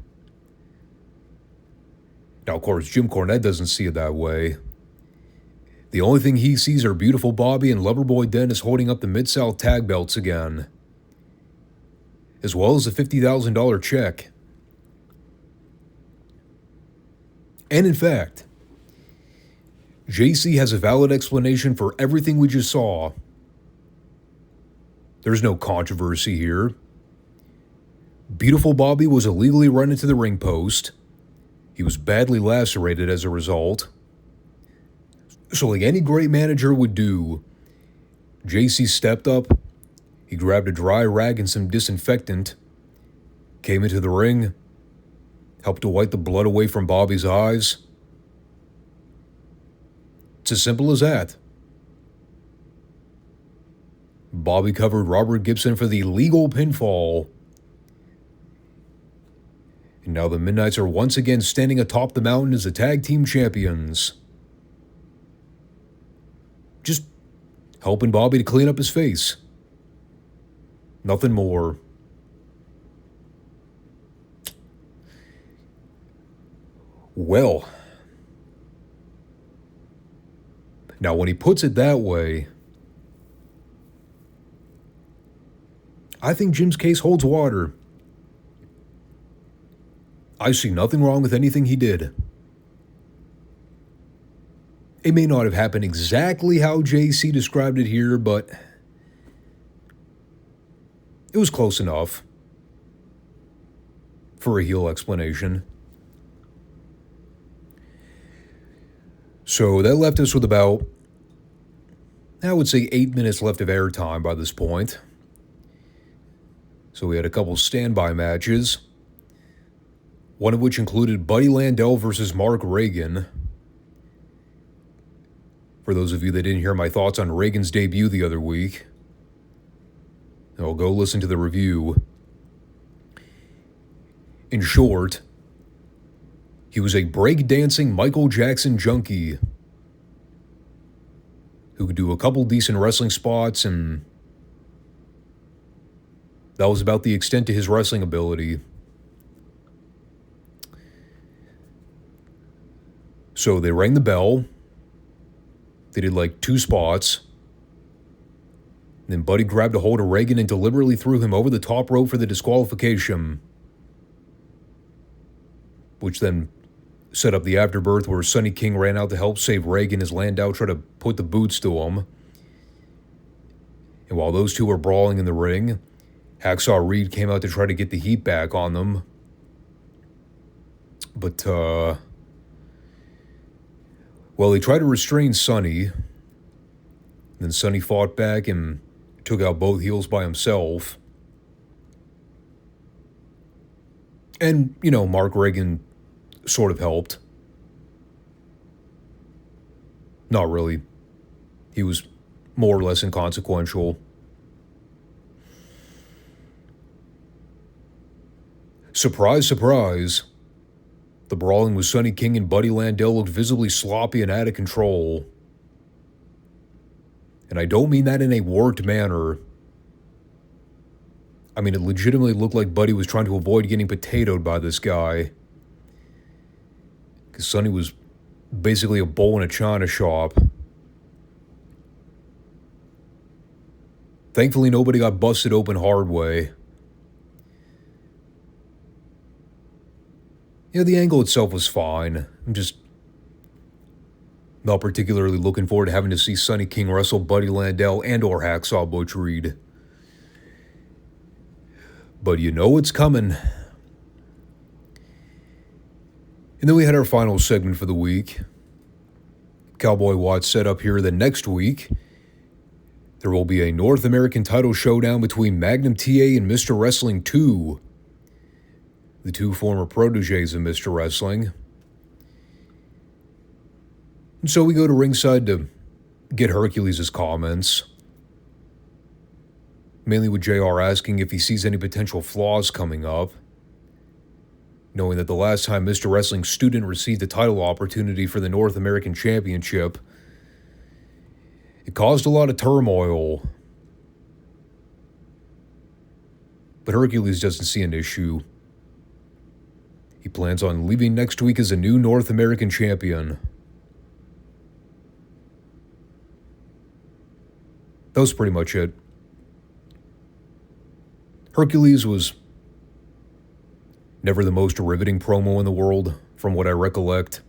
Now, of course, Jim Cornette doesn't see it that way. The only thing he sees are Beautiful Bobby and Loverboy Dennis holding up the Mid-South tag belts again, as well as a $50,000 check. And in fact, JC has a valid explanation for everything we just saw. There's no controversy here. Beautiful Bobby was illegally run into the ring post. He was badly lacerated as a result. So like any great manager would do, JC stepped up, he grabbed a dry rag and some disinfectant, came into the ring, helped to wipe the blood away from Bobby's eyes. It's as simple as that. Bobby covered Robert Gibson for the legal pinfall. And now the Midnights are once again standing atop the mountain as the tag team champions. Just helping Bobby to clean up his face. Nothing more. Well, now when he puts it that way, I think Jim's case holds water. I see nothing wrong with anything he did. It may not have happened exactly how JC described it here, but it was close enough for a heel explanation. So that left us with about, I would say, 8 minutes left of airtime by this point. So we had a couple standby matches, one of which included Buddy Landel versus Mark Reagan. For those of you that didn't hear my thoughts on Reagan's debut the other week, I'll go listen to the review. In short, he was a breakdancing Michael Jackson junkie who could do a couple decent wrestling spots, and that was about the extent to his wrestling ability. So they rang the bell. They did like 2 spots. Then Buddy grabbed a hold of Reagan and deliberately threw him over the top rope for the disqualification, which then set up the afterbirth where Sonny King ran out to help save Reagan as Landau tried to put the boots to him. And while those two were brawling in the ring, Hacksaw Reed came out to try to get the heat back on them. But, well, he tried to restrain Sonny. Then Sonny fought back and took out both heels by himself. And, Mark Reagan sort of helped. Not really. He was more or less inconsequential. Surprise, surprise. The brawling with Sonny King and Buddy Landell looked visibly sloppy and out of control. And I don't mean that in a worked manner. I mean, it legitimately looked like Buddy was trying to avoid getting potatoed by this guy. Because Sonny was basically a bull in a china shop. Thankfully, nobody got busted open hard way. Yeah, the angle itself was fine. I'm just not particularly looking forward to having to see Sonny King wrestle Buddy Landell and or Hacksaw Butch Reed. But you know it's coming. And then we had our final segment for the week. Cowboy Watts set up here that next week there will be a North American title showdown between Magnum TA and Mr. Wrestling 2. The two former proteges of Mr. Wrestling. And so we go to ringside to get Hercules' comments. Mainly with JR asking if he sees any potential flaws coming up. Knowing that the last time Mr. Wrestling student received a title opportunity for the North American Championship, it caused a lot of turmoil. But Hercules doesn't see an issue. He plans on leaving next week as a new North American champion. That was pretty much it. Hercules was never the most riveting promo in the world, from what I recollect.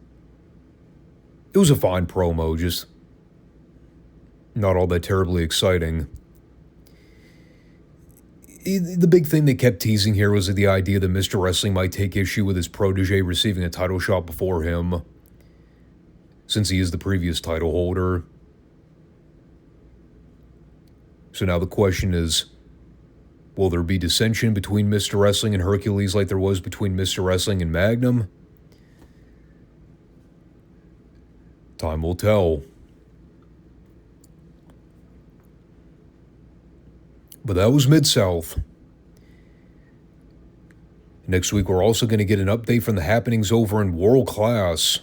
It was a fine promo, just not all that terribly exciting. The big thing they kept teasing here was the idea that Mr. Wrestling might take issue with his protege receiving a title shot before him, since he is the previous title holder. So now the question is, will there be dissension between Mr. Wrestling and Hercules like there was between Mr. Wrestling and Magnum? Time will tell. But that was Midsouth. Next week, we're also going to get an update from the happenings over in World Class.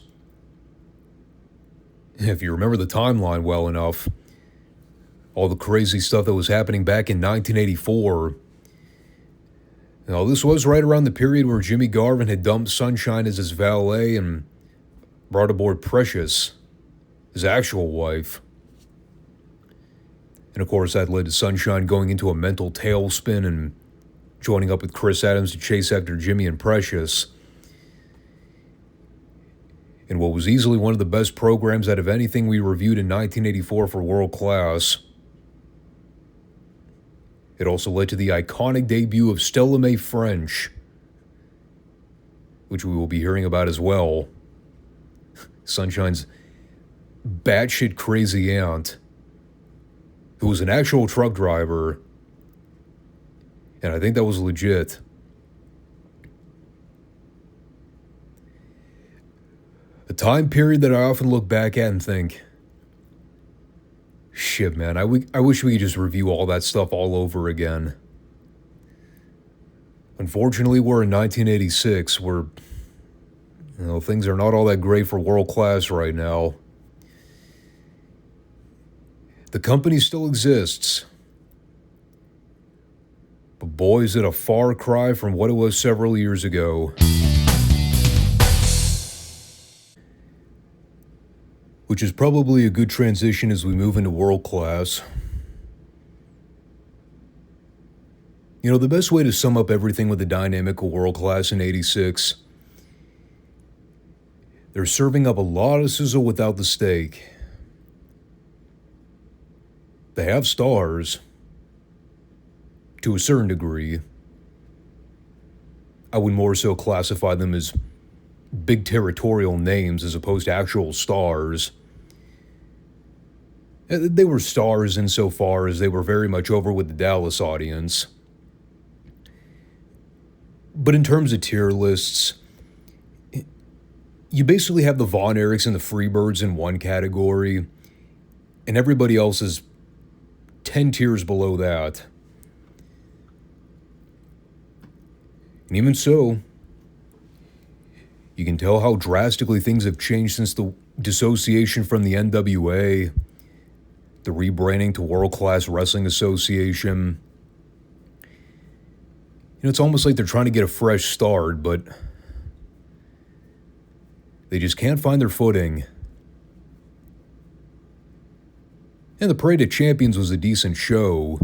If you remember the timeline well enough, all the crazy stuff that was happening back in 1984. Now, this was right around the period where Jimmy Garvin had dumped Sunshine as his valet and brought aboard Precious, his actual wife. And of course, that led to Sunshine going into a mental tailspin and joining up with Chris Adams to chase after Jimmy and Precious. In what was easily one of the best programs out of anything we reviewed in 1984 for World Class. It also led to the iconic debut of Stella Mae French, which we will be hearing about as well. Sunshine's batshit crazy aunt, who was an actual truck driver, and I think that was legit. A time period that I often look back at and think, shit, man, I wish we could just review all that stuff all over again. Unfortunately, we're in 1986, where things are not all that great for World Class right now. The company still exists, but boy, is it a far cry from what it was several years ago. Which is probably a good transition as we move into World Class. The best way to sum up everything with the dynamic of World Class in 86, they're serving up a lot of sizzle without the steak. They have stars, to a certain degree. I would more so classify them as big territorial names as opposed to actual stars. They were stars insofar as they were very much over with the Dallas audience. But in terms of tier lists, you basically have the Von Erichs and the Freebirds in one category, and everybody else is 10 tiers below that. And even so, you can tell how drastically things have changed since the dissociation from the NWA, the rebranding to World Class Wrestling Association. It's almost like they're trying to get a fresh start, but they just can't find their footing. And the Parade of Champions was a decent show.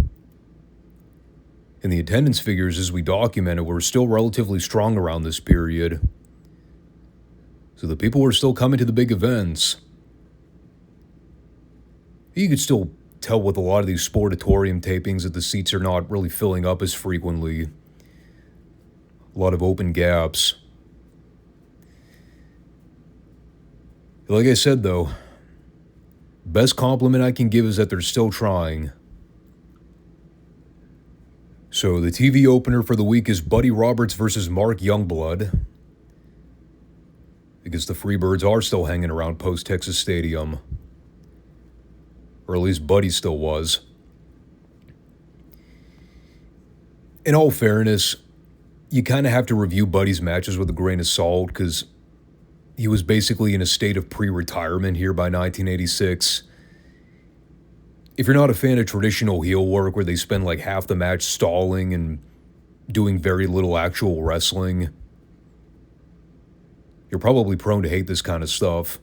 And the attendance figures, as we documented, were still relatively strong around this period. So the people were still coming to the big events. You could still tell with a lot of these sportatorium tapings that the seats are not really filling up as frequently. A lot of open gaps. Like I said, though, best compliment I can give is that they're still trying. So the TV opener for the week is Buddy Roberts versus Mark Youngblood. Because the Freebirds are still hanging around post-Texas Stadium. Or at least Buddy still was. In all fairness, you kind of have to review Buddy's matches with a grain of salt because he was basically in a state of pre-retirement here by 1986. If you're not a fan of traditional heel work where they spend like half the match stalling and doing very little actual wrestling, you're probably prone to hate this kind of stuff.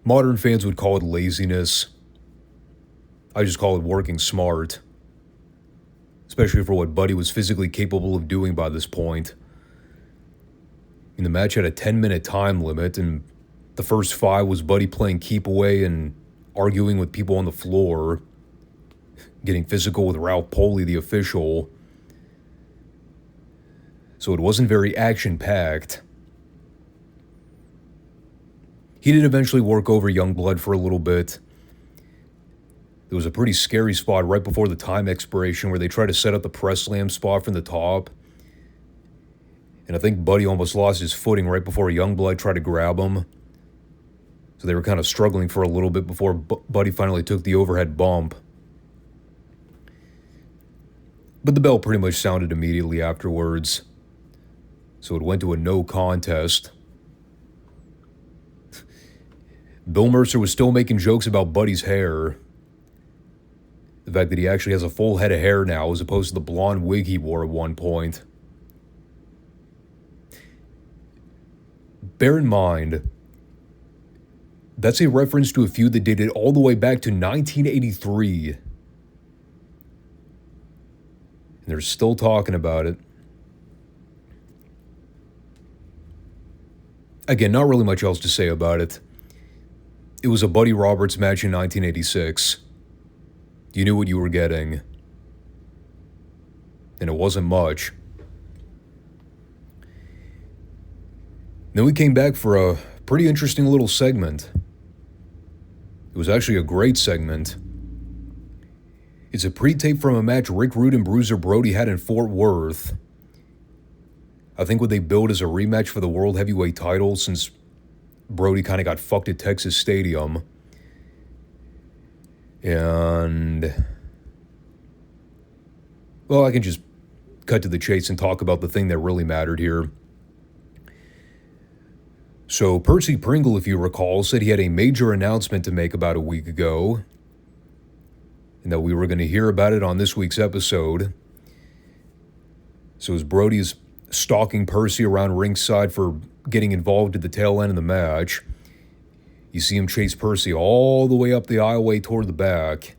Modern fans would call it laziness. I just call it working smart. Especially for what Buddy was physically capable of doing by this point. The match had a 10-minute time limit, and the first 5 was Buddy playing keep away and arguing with people on the floor, getting physical with Ralph Poley, the official. So it wasn't very action-packed. He did eventually work over Youngblood for a little bit. There was a pretty scary spot right before the time expiration where they tried to set up the press slam spot from the top. And I think Buddy almost lost his footing right before Youngblood tried to grab him. So they were kind of struggling for a little bit before Buddy finally took the overhead bump. But the bell pretty much sounded immediately afterwards. So it went to a no contest. Bill Mercer was still making jokes about Buddy's hair. The fact that he actually has a full head of hair now as opposed to the blonde wig he wore at one point. Bear in mind, that's a reference to a feud that dated all the way back to 1983. And they're still talking about it. Again, not really much else to say about it. It was a Buddy Roberts match in 1986. You knew what you were getting. And it wasn't much. Then we came back for a pretty interesting little segment. It was actually a great segment. It's a pre-tape from a match Rick Rude and Bruiser Brody had in Fort Worth. I think what they billed as a rematch for the World Heavyweight title since Brody kind of got fucked at Texas Stadium. And well, I can just cut to the chase and talk about the thing that really mattered here. So Percy Pringle, if you recall, said he had a major announcement to make about a week ago, and that we were going to hear about it on this week's episode. So as Brody's stalking Percy around ringside for getting involved at the tail end of the match, you see him chase Percy all the way up the aisleway toward the back.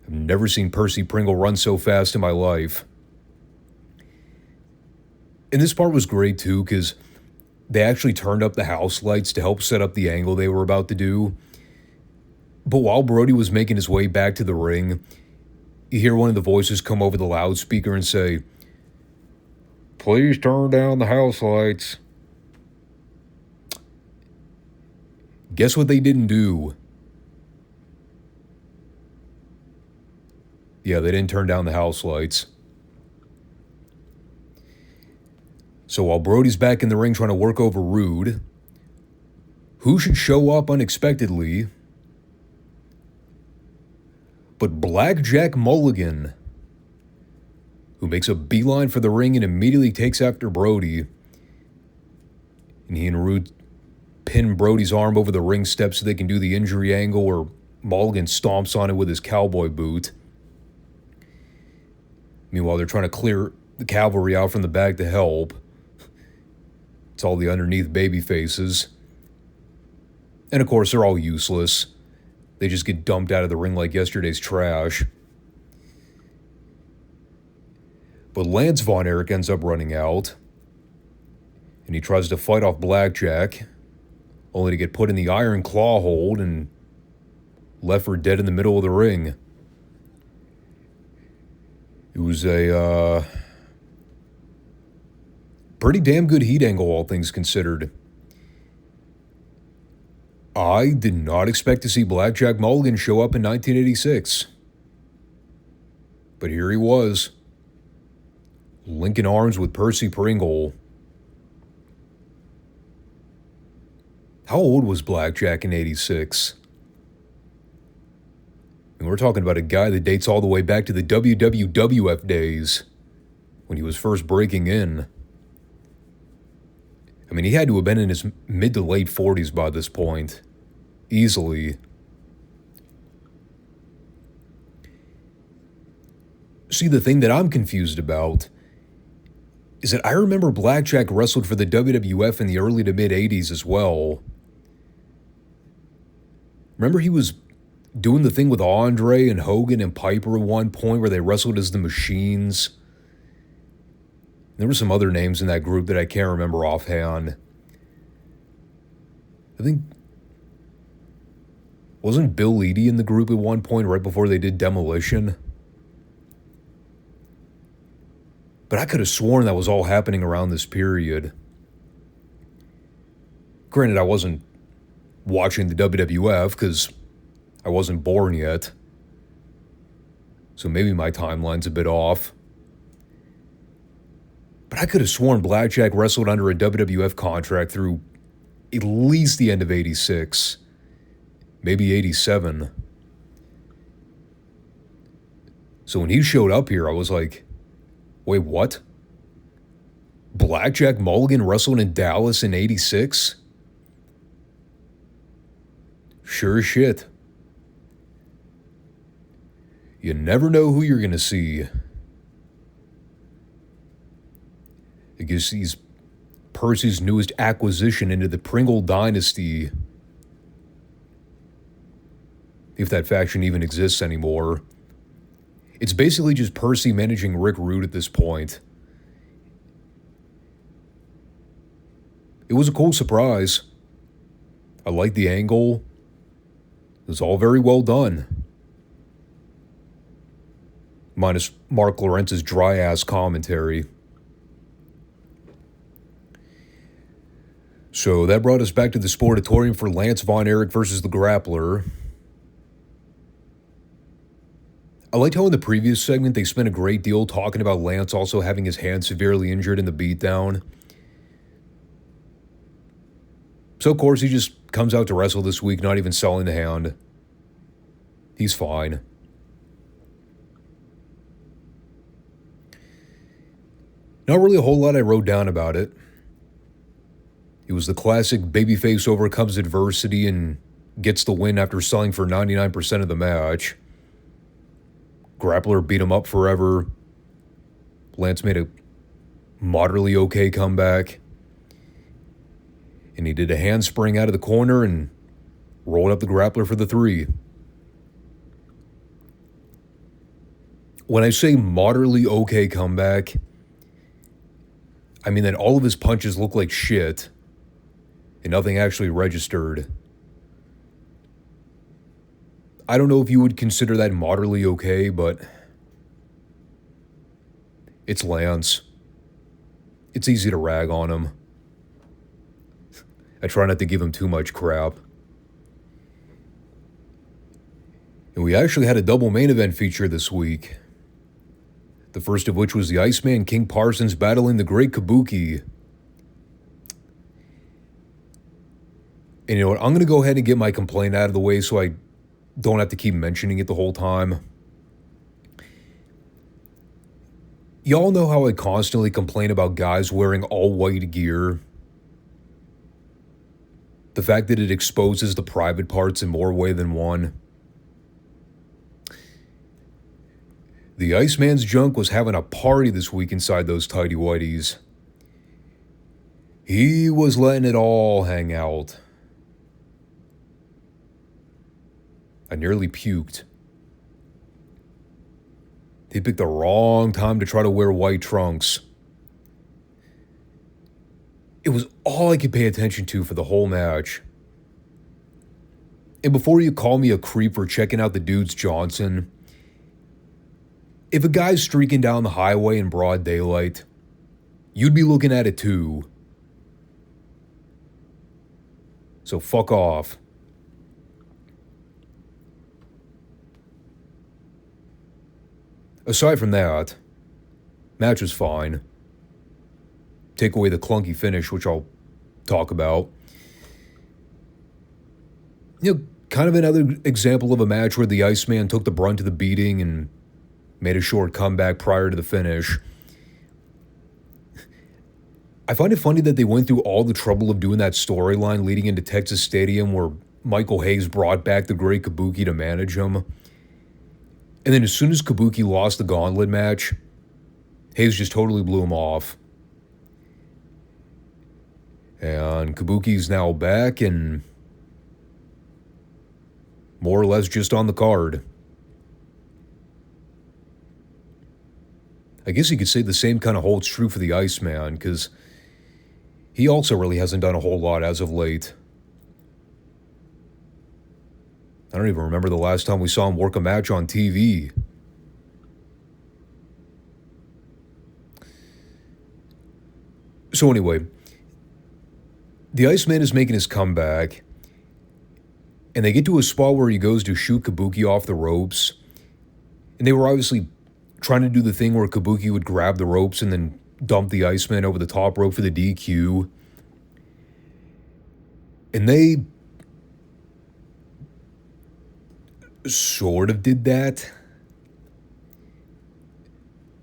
I've never seen Percy Pringle run so fast in my life. And this part was great too, because they actually turned up the house lights to help set up the angle they were about to do. But while Brody was making his way back to the ring, you hear one of the voices come over the loudspeaker and say, "Please turn down the house lights." Guess what they didn't do? Yeah, they didn't turn down the house lights. So while Brody's back in the ring trying to work over Rude, who should show up unexpectedly but Blackjack Mulligan? who makes a beeline for the ring and immediately takes after Brody. And he and Rude pin Brody's arm over the ring steps so they can do the injury angle, where Mulligan stomps on it with his cowboy boot. Meanwhile, they're trying to clear the cavalry out from the back to help. It's all the underneath baby faces. And of course, they're all useless. They just get dumped out of the ring like yesterday's trash. But Lance Von Erich ends up running out. And he tries to fight off Blackjack, only to get put in the iron claw hold and left for dead in the middle of the ring. It was a pretty damn good heat angle, all things considered. I did not expect to see Blackjack Mulligan show up in 1986. But here he was, linking arms with Percy Pringle. How old was Blackjack in 86? And we're talking about a guy that dates all the way back to the WWF days, when he was first breaking in. I mean, he had to have been in his mid to late 40s by this point. Easily. See, the thing that I'm confused about is that I remember Blackjack wrestled for the WWF in the early to mid 80s as well. Remember he was doing the thing with Andre and Hogan and Piper at one point where they wrestled as the Machines. There were some other names in that group that I can't remember offhand. I think... Wasn't Bill Eadie in the group at one point right before they did Demolition? But I could have sworn that was all happening around this period. Granted, I wasn't watching the WWF because I wasn't born yet. So maybe my timeline's a bit off. But I could have sworn Blackjack wrestled under a WWF contract through at least the end of 86. Maybe 87. So when he showed up here, I was like, wait, what? Blackjack Mulligan wrestled in Dallas in 86? Sure as shit. You never know who you're going to see. I guess he's Percy's newest acquisition into the Pringle dynasty. If that faction even exists anymore. It's basically just Percy managing Rick Rude at this point. It was a cool surprise. I liked the angle. It was all very well done. Minus Mark Lawrence's dry-ass commentary. So that brought us back to the Sportatorium for Lance Von Erich versus the Grappler. I liked how in the previous segment they spent a great deal talking about Lance also having his hand severely injured in the beatdown. So of course he just comes out to wrestle this week, not even selling the hand. He's fine. Not really a whole lot I wrote down about it. It was the classic babyface overcomes adversity and gets the win after selling for 99% of the match. Grappler beat him up forever. Lance made a moderately okay comeback. And he did a handspring out of the corner and rolled up the Grappler for the 3. When I say moderately okay comeback, I mean that all of his punches look like shit and nothing actually registered. I don't know if you would consider that moderately okay, but it's Lance. It's easy to rag on him. I try not to give him too much crap. And we actually had a double main event feature this week. The first of which was the Iceman King Parsons battling the Great Kabuki. And you know what? I'm going to go ahead and get my complaint out of the way so I don't have to keep mentioning it the whole time. Y'all know how I constantly complain about guys wearing all white gear? The fact that it exposes the private parts in more way than one. The Iceman's junk was having a party this week inside those tighty whities. He was letting it all hang out. I nearly puked. He picked the wrong time to try to wear white trunks. It was all I could pay attention to for the whole match. And before you call me a creep for checking out the dude's Johnson, if a guy's streaking down the highway in broad daylight, you'd be looking at it too. So fuck off. Aside from that, match was fine. Take away the clunky finish, which I'll talk about. Kind of another example of a match where the Iceman took the brunt of the beating and made a short comeback prior to the finish. I find it funny that they went through all the trouble of doing that storyline leading into Texas Stadium where Michael Hayes brought back the Great Kabuki to manage him. And then as soon as Kabuki lost the gauntlet match, Hayes just totally blew him off. And Kabuki's now back and more or less just on the card. I guess you could say the same kind of holds true for the Iceman, because he also really hasn't done a whole lot as of late. I don't even remember the last time we saw him work a match on TV. So anyway, the Iceman is making his comeback, and they get to a spot where he goes to shoot Kabuki off the ropes, and they were obviously trying to do the thing where Kabuki would grab the ropes and then dump the Iceman over the top rope for the DQ. And they sort of did that.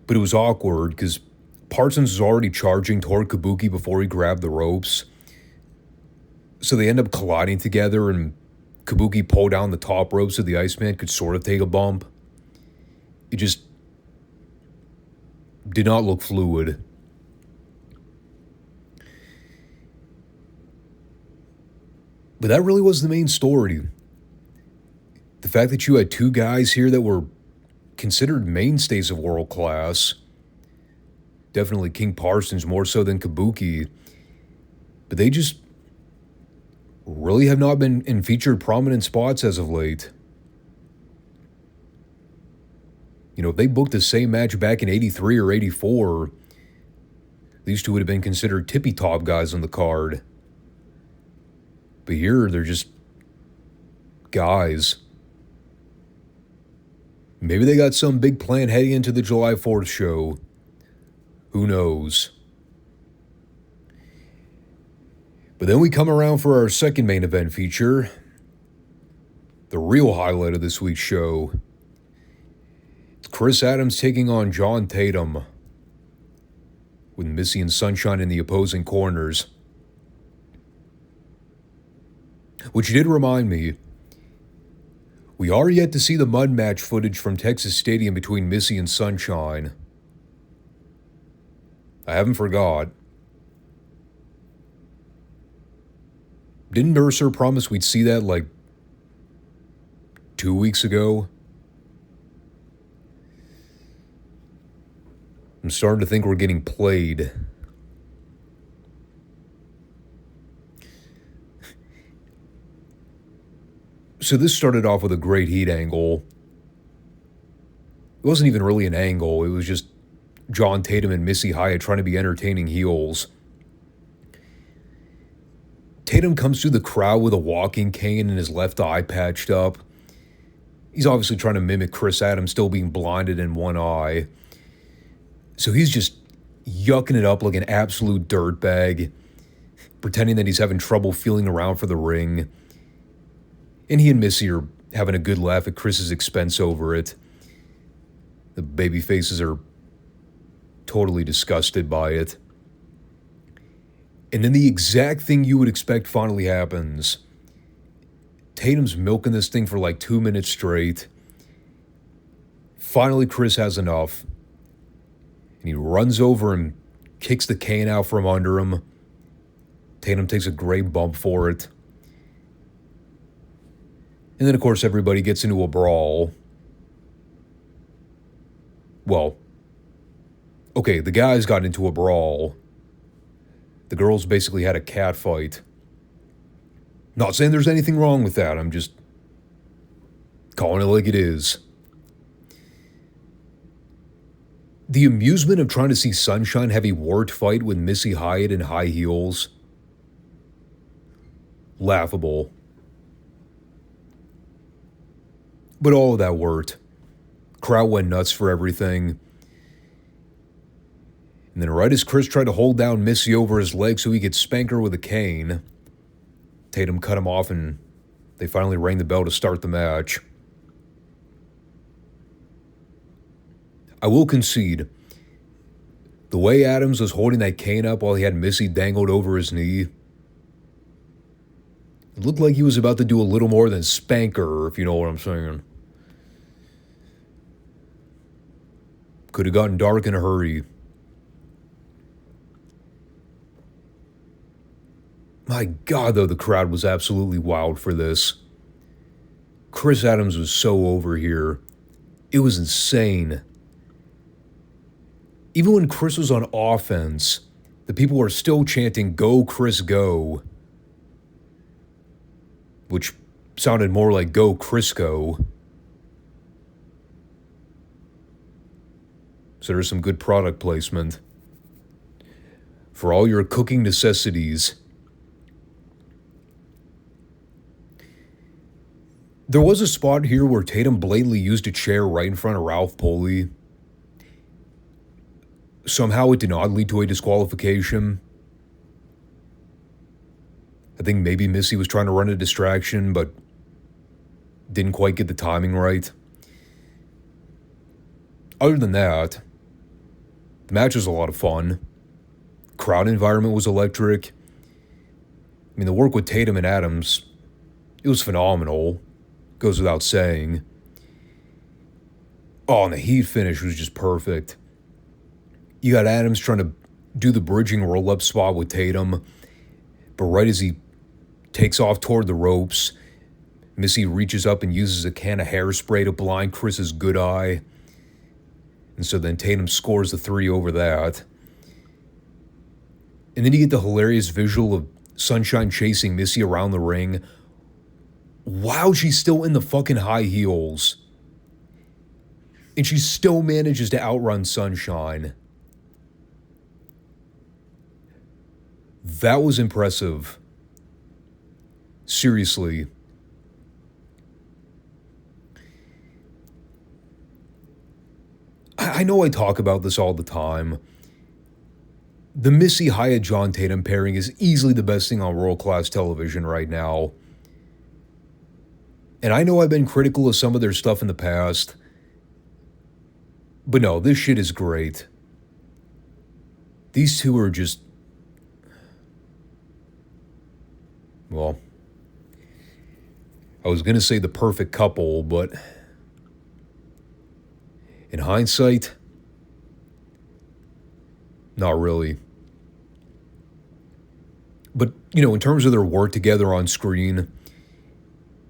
But it was awkward because Parsons was already charging toward Kabuki before he grabbed the ropes. So they end up colliding together and Kabuki pulled down the top rope so the Iceman could sort of take a bump. It just did not look fluid. But that really was the main story. The fact that you had two guys here that were considered mainstays of world class. Definitely King Parsons more so than Kabuki. But they just really have not been in featured prominent spots as of late. If they booked the same match back in 83 or 84, these two would have been considered tippy-top guys on the card. But here, they're just guys. Maybe they got some big plan heading into the July 4th show. Who knows? But then we come around for our second main event feature. The real highlight of this week's show. It's Chris Adams taking on John Tatum, with Missy and Sunshine in the opposing corners. Which did remind me, we are yet to see the mud match footage from Texas Stadium between Missy and Sunshine. I haven't forgot. Didn't Mercer promise we'd see that like 2 weeks ago? I'm starting to think we're getting played. So this started off with a great heat angle. It wasn't even really an angle. It was just John Tatum and Missy Hyatt trying to be entertaining heels. Tatum comes through the crowd with a walking cane and his left eye patched up. He's obviously trying to mimic Chris Adams still being blinded in one eye. So he's just yucking it up like an absolute dirtbag, pretending that he's having trouble feeling around for the ring. And he and Missy are having a good laugh at Chris's expense over it. The baby faces are totally disgusted by it. And then the exact thing you would expect finally happens. Tatum's milking this thing for like 2 minutes straight. Finally, Chris has enough. And he runs over and kicks the cane out from under him. Tatum takes a great bump for it. And then, of course, everybody gets into a brawl. Well, okay, the guys got into a brawl. The girls basically had a cat fight. Not saying there's anything wrong with that. I'm just calling it like it is. The amusement of trying to see Sunshine have a wart fight with Missy Hyatt in high heels. Laughable. But all of that worked. Crowd went nuts for everything. And then right as Chris tried to hold down Missy over his leg so he could spank her with a cane, Tatum cut him off and they finally rang the bell to start the match. I will concede, the way Adams was holding that cane up while he had Missy dangled over his knee, it looked like he was about to do a little more than spank her, if you know what I'm saying. Could have gotten dark in a hurry. My God, though, the crowd was absolutely wild for this. Chris Adams was so over here. It was insane. Even when Chris was on offense, the people were still chanting, "Go, Chris, go." Which sounded more like "Go, Crisco." So there's some good product placement. For all your cooking necessities. There was a spot here where Tatum blatantly used a chair right in front of Ralph Pulley. Somehow it did not lead to a disqualification. I think maybe Missy was trying to run a distraction, but didn't quite get the timing right. Other than that, the match was a lot of fun. Crowd environment was electric. I mean, the work with Tatum and Adams, it was phenomenal. Goes without saying. Oh, and the heat finish was just perfect. You got Adams trying to do the bridging roll-up spot with Tatum, but right as he takes off toward the ropes, Missy reaches up and uses a can of hairspray to blind Chris's good eye. And so then Tatum scores the 3 over that. And then you get the hilarious visual of Sunshine chasing Missy around the ring while she's still in the fucking high heels. And she still manages to outrun Sunshine. That was impressive. Seriously. I know I talk about this all the time. The Missy Hyatt John Tatum pairing is easily the best thing on world-class television right now. And I know I've been critical of some of their stuff in the past. But no, this shit is great. These two are just... Well, I was going to say the perfect couple, but... in hindsight, not really. But, you know, in terms of their work together on screen,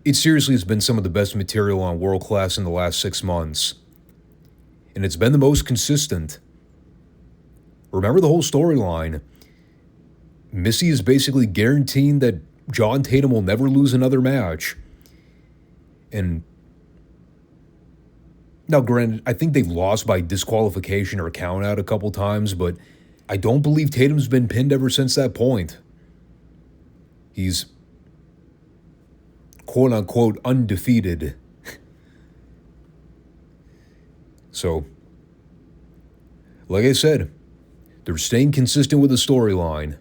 it seriously has been some of the best material on World Class in the last 6 months. And it's been the most consistent. Remember the whole storyline. Missy is basically guaranteeing that John Tatum will never lose another match. And now, granted, I think they've lost by disqualification or count out a couple times, but I don't believe Tatum's been pinned ever since that point. He's quote-unquote undefeated. So, like I said, they're staying consistent with the storyline.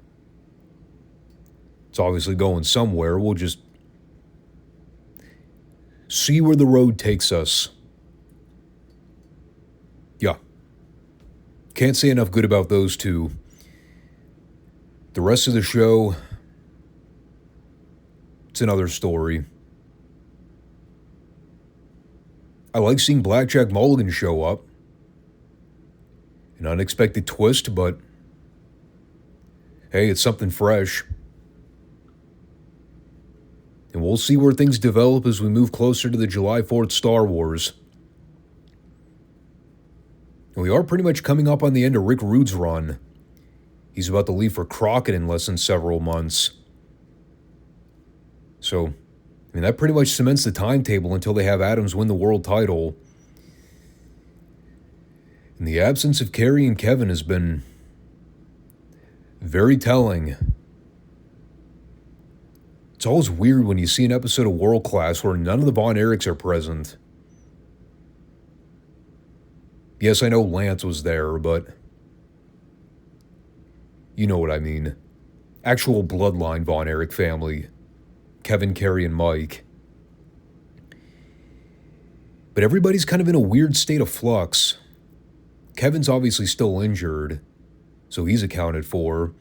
It's obviously going somewhere. We'll just see where the road takes us. Yeah. Can't say enough good about those two. The rest of the show, it's another story. I like seeing Blackjack Mulligan show up. An unexpected twist, but hey, it's something fresh. And we'll see where things develop as we move closer to the July 4th Star Wars. And we are pretty much coming up on the end of Rick Rude's run. He's about to leave for Crockett in less than several months. So, that pretty much cements the timetable until they have Adams win the world title. And the absence of Kerry and Kevin has been very telling. It's always weird when you see an episode of World Class where none of the Von Erichs are present. Yes, I know Lance was there, but you know what I mean. Actual bloodline Von Erich family. Kevin, Kerry, and Mike. But everybody's kind of in a weird state of flux. Kevin's obviously still injured, so he's accounted for.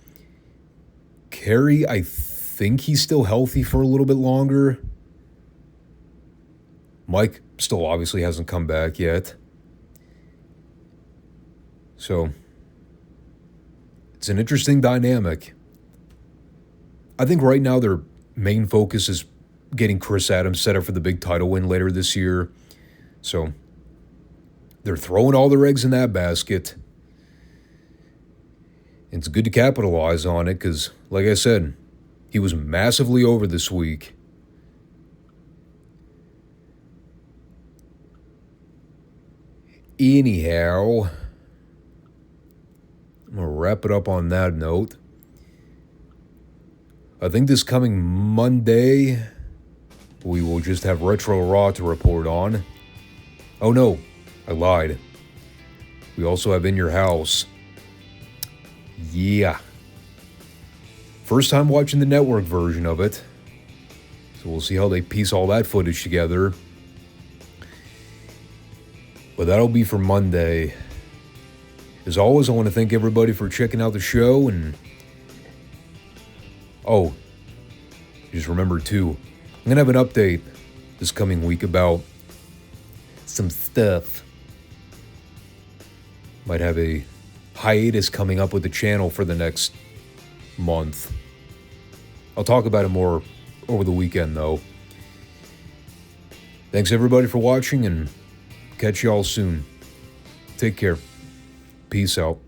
Kerry, I think he's still healthy for a little bit longer. Mike still obviously hasn't come back yet. So, it's an interesting dynamic. I think right now their main focus is getting Chris Adams set up for the big title win later this year. So, they're throwing all their eggs in that basket. It's good to capitalize on it because, like I said, he was massively over this week. Anyhow, I'm going to wrap it up on that note. I think this coming Monday, we will just have Retro Raw to report on. Oh no, I lied. We also have In Your House. Yeah. First time watching the network version of it. So we'll see how they piece all that footage together. But that'll be for Monday. As always, I want to thank everybody for checking out the show. And oh, just remember too, I'm going to have an update this coming week about some stuff. Might have a hiatus coming up with the channel for the next month. I'll talk about it more over the weekend though. Thanks everybody for watching and catch y'all soon. Take care. Peace out.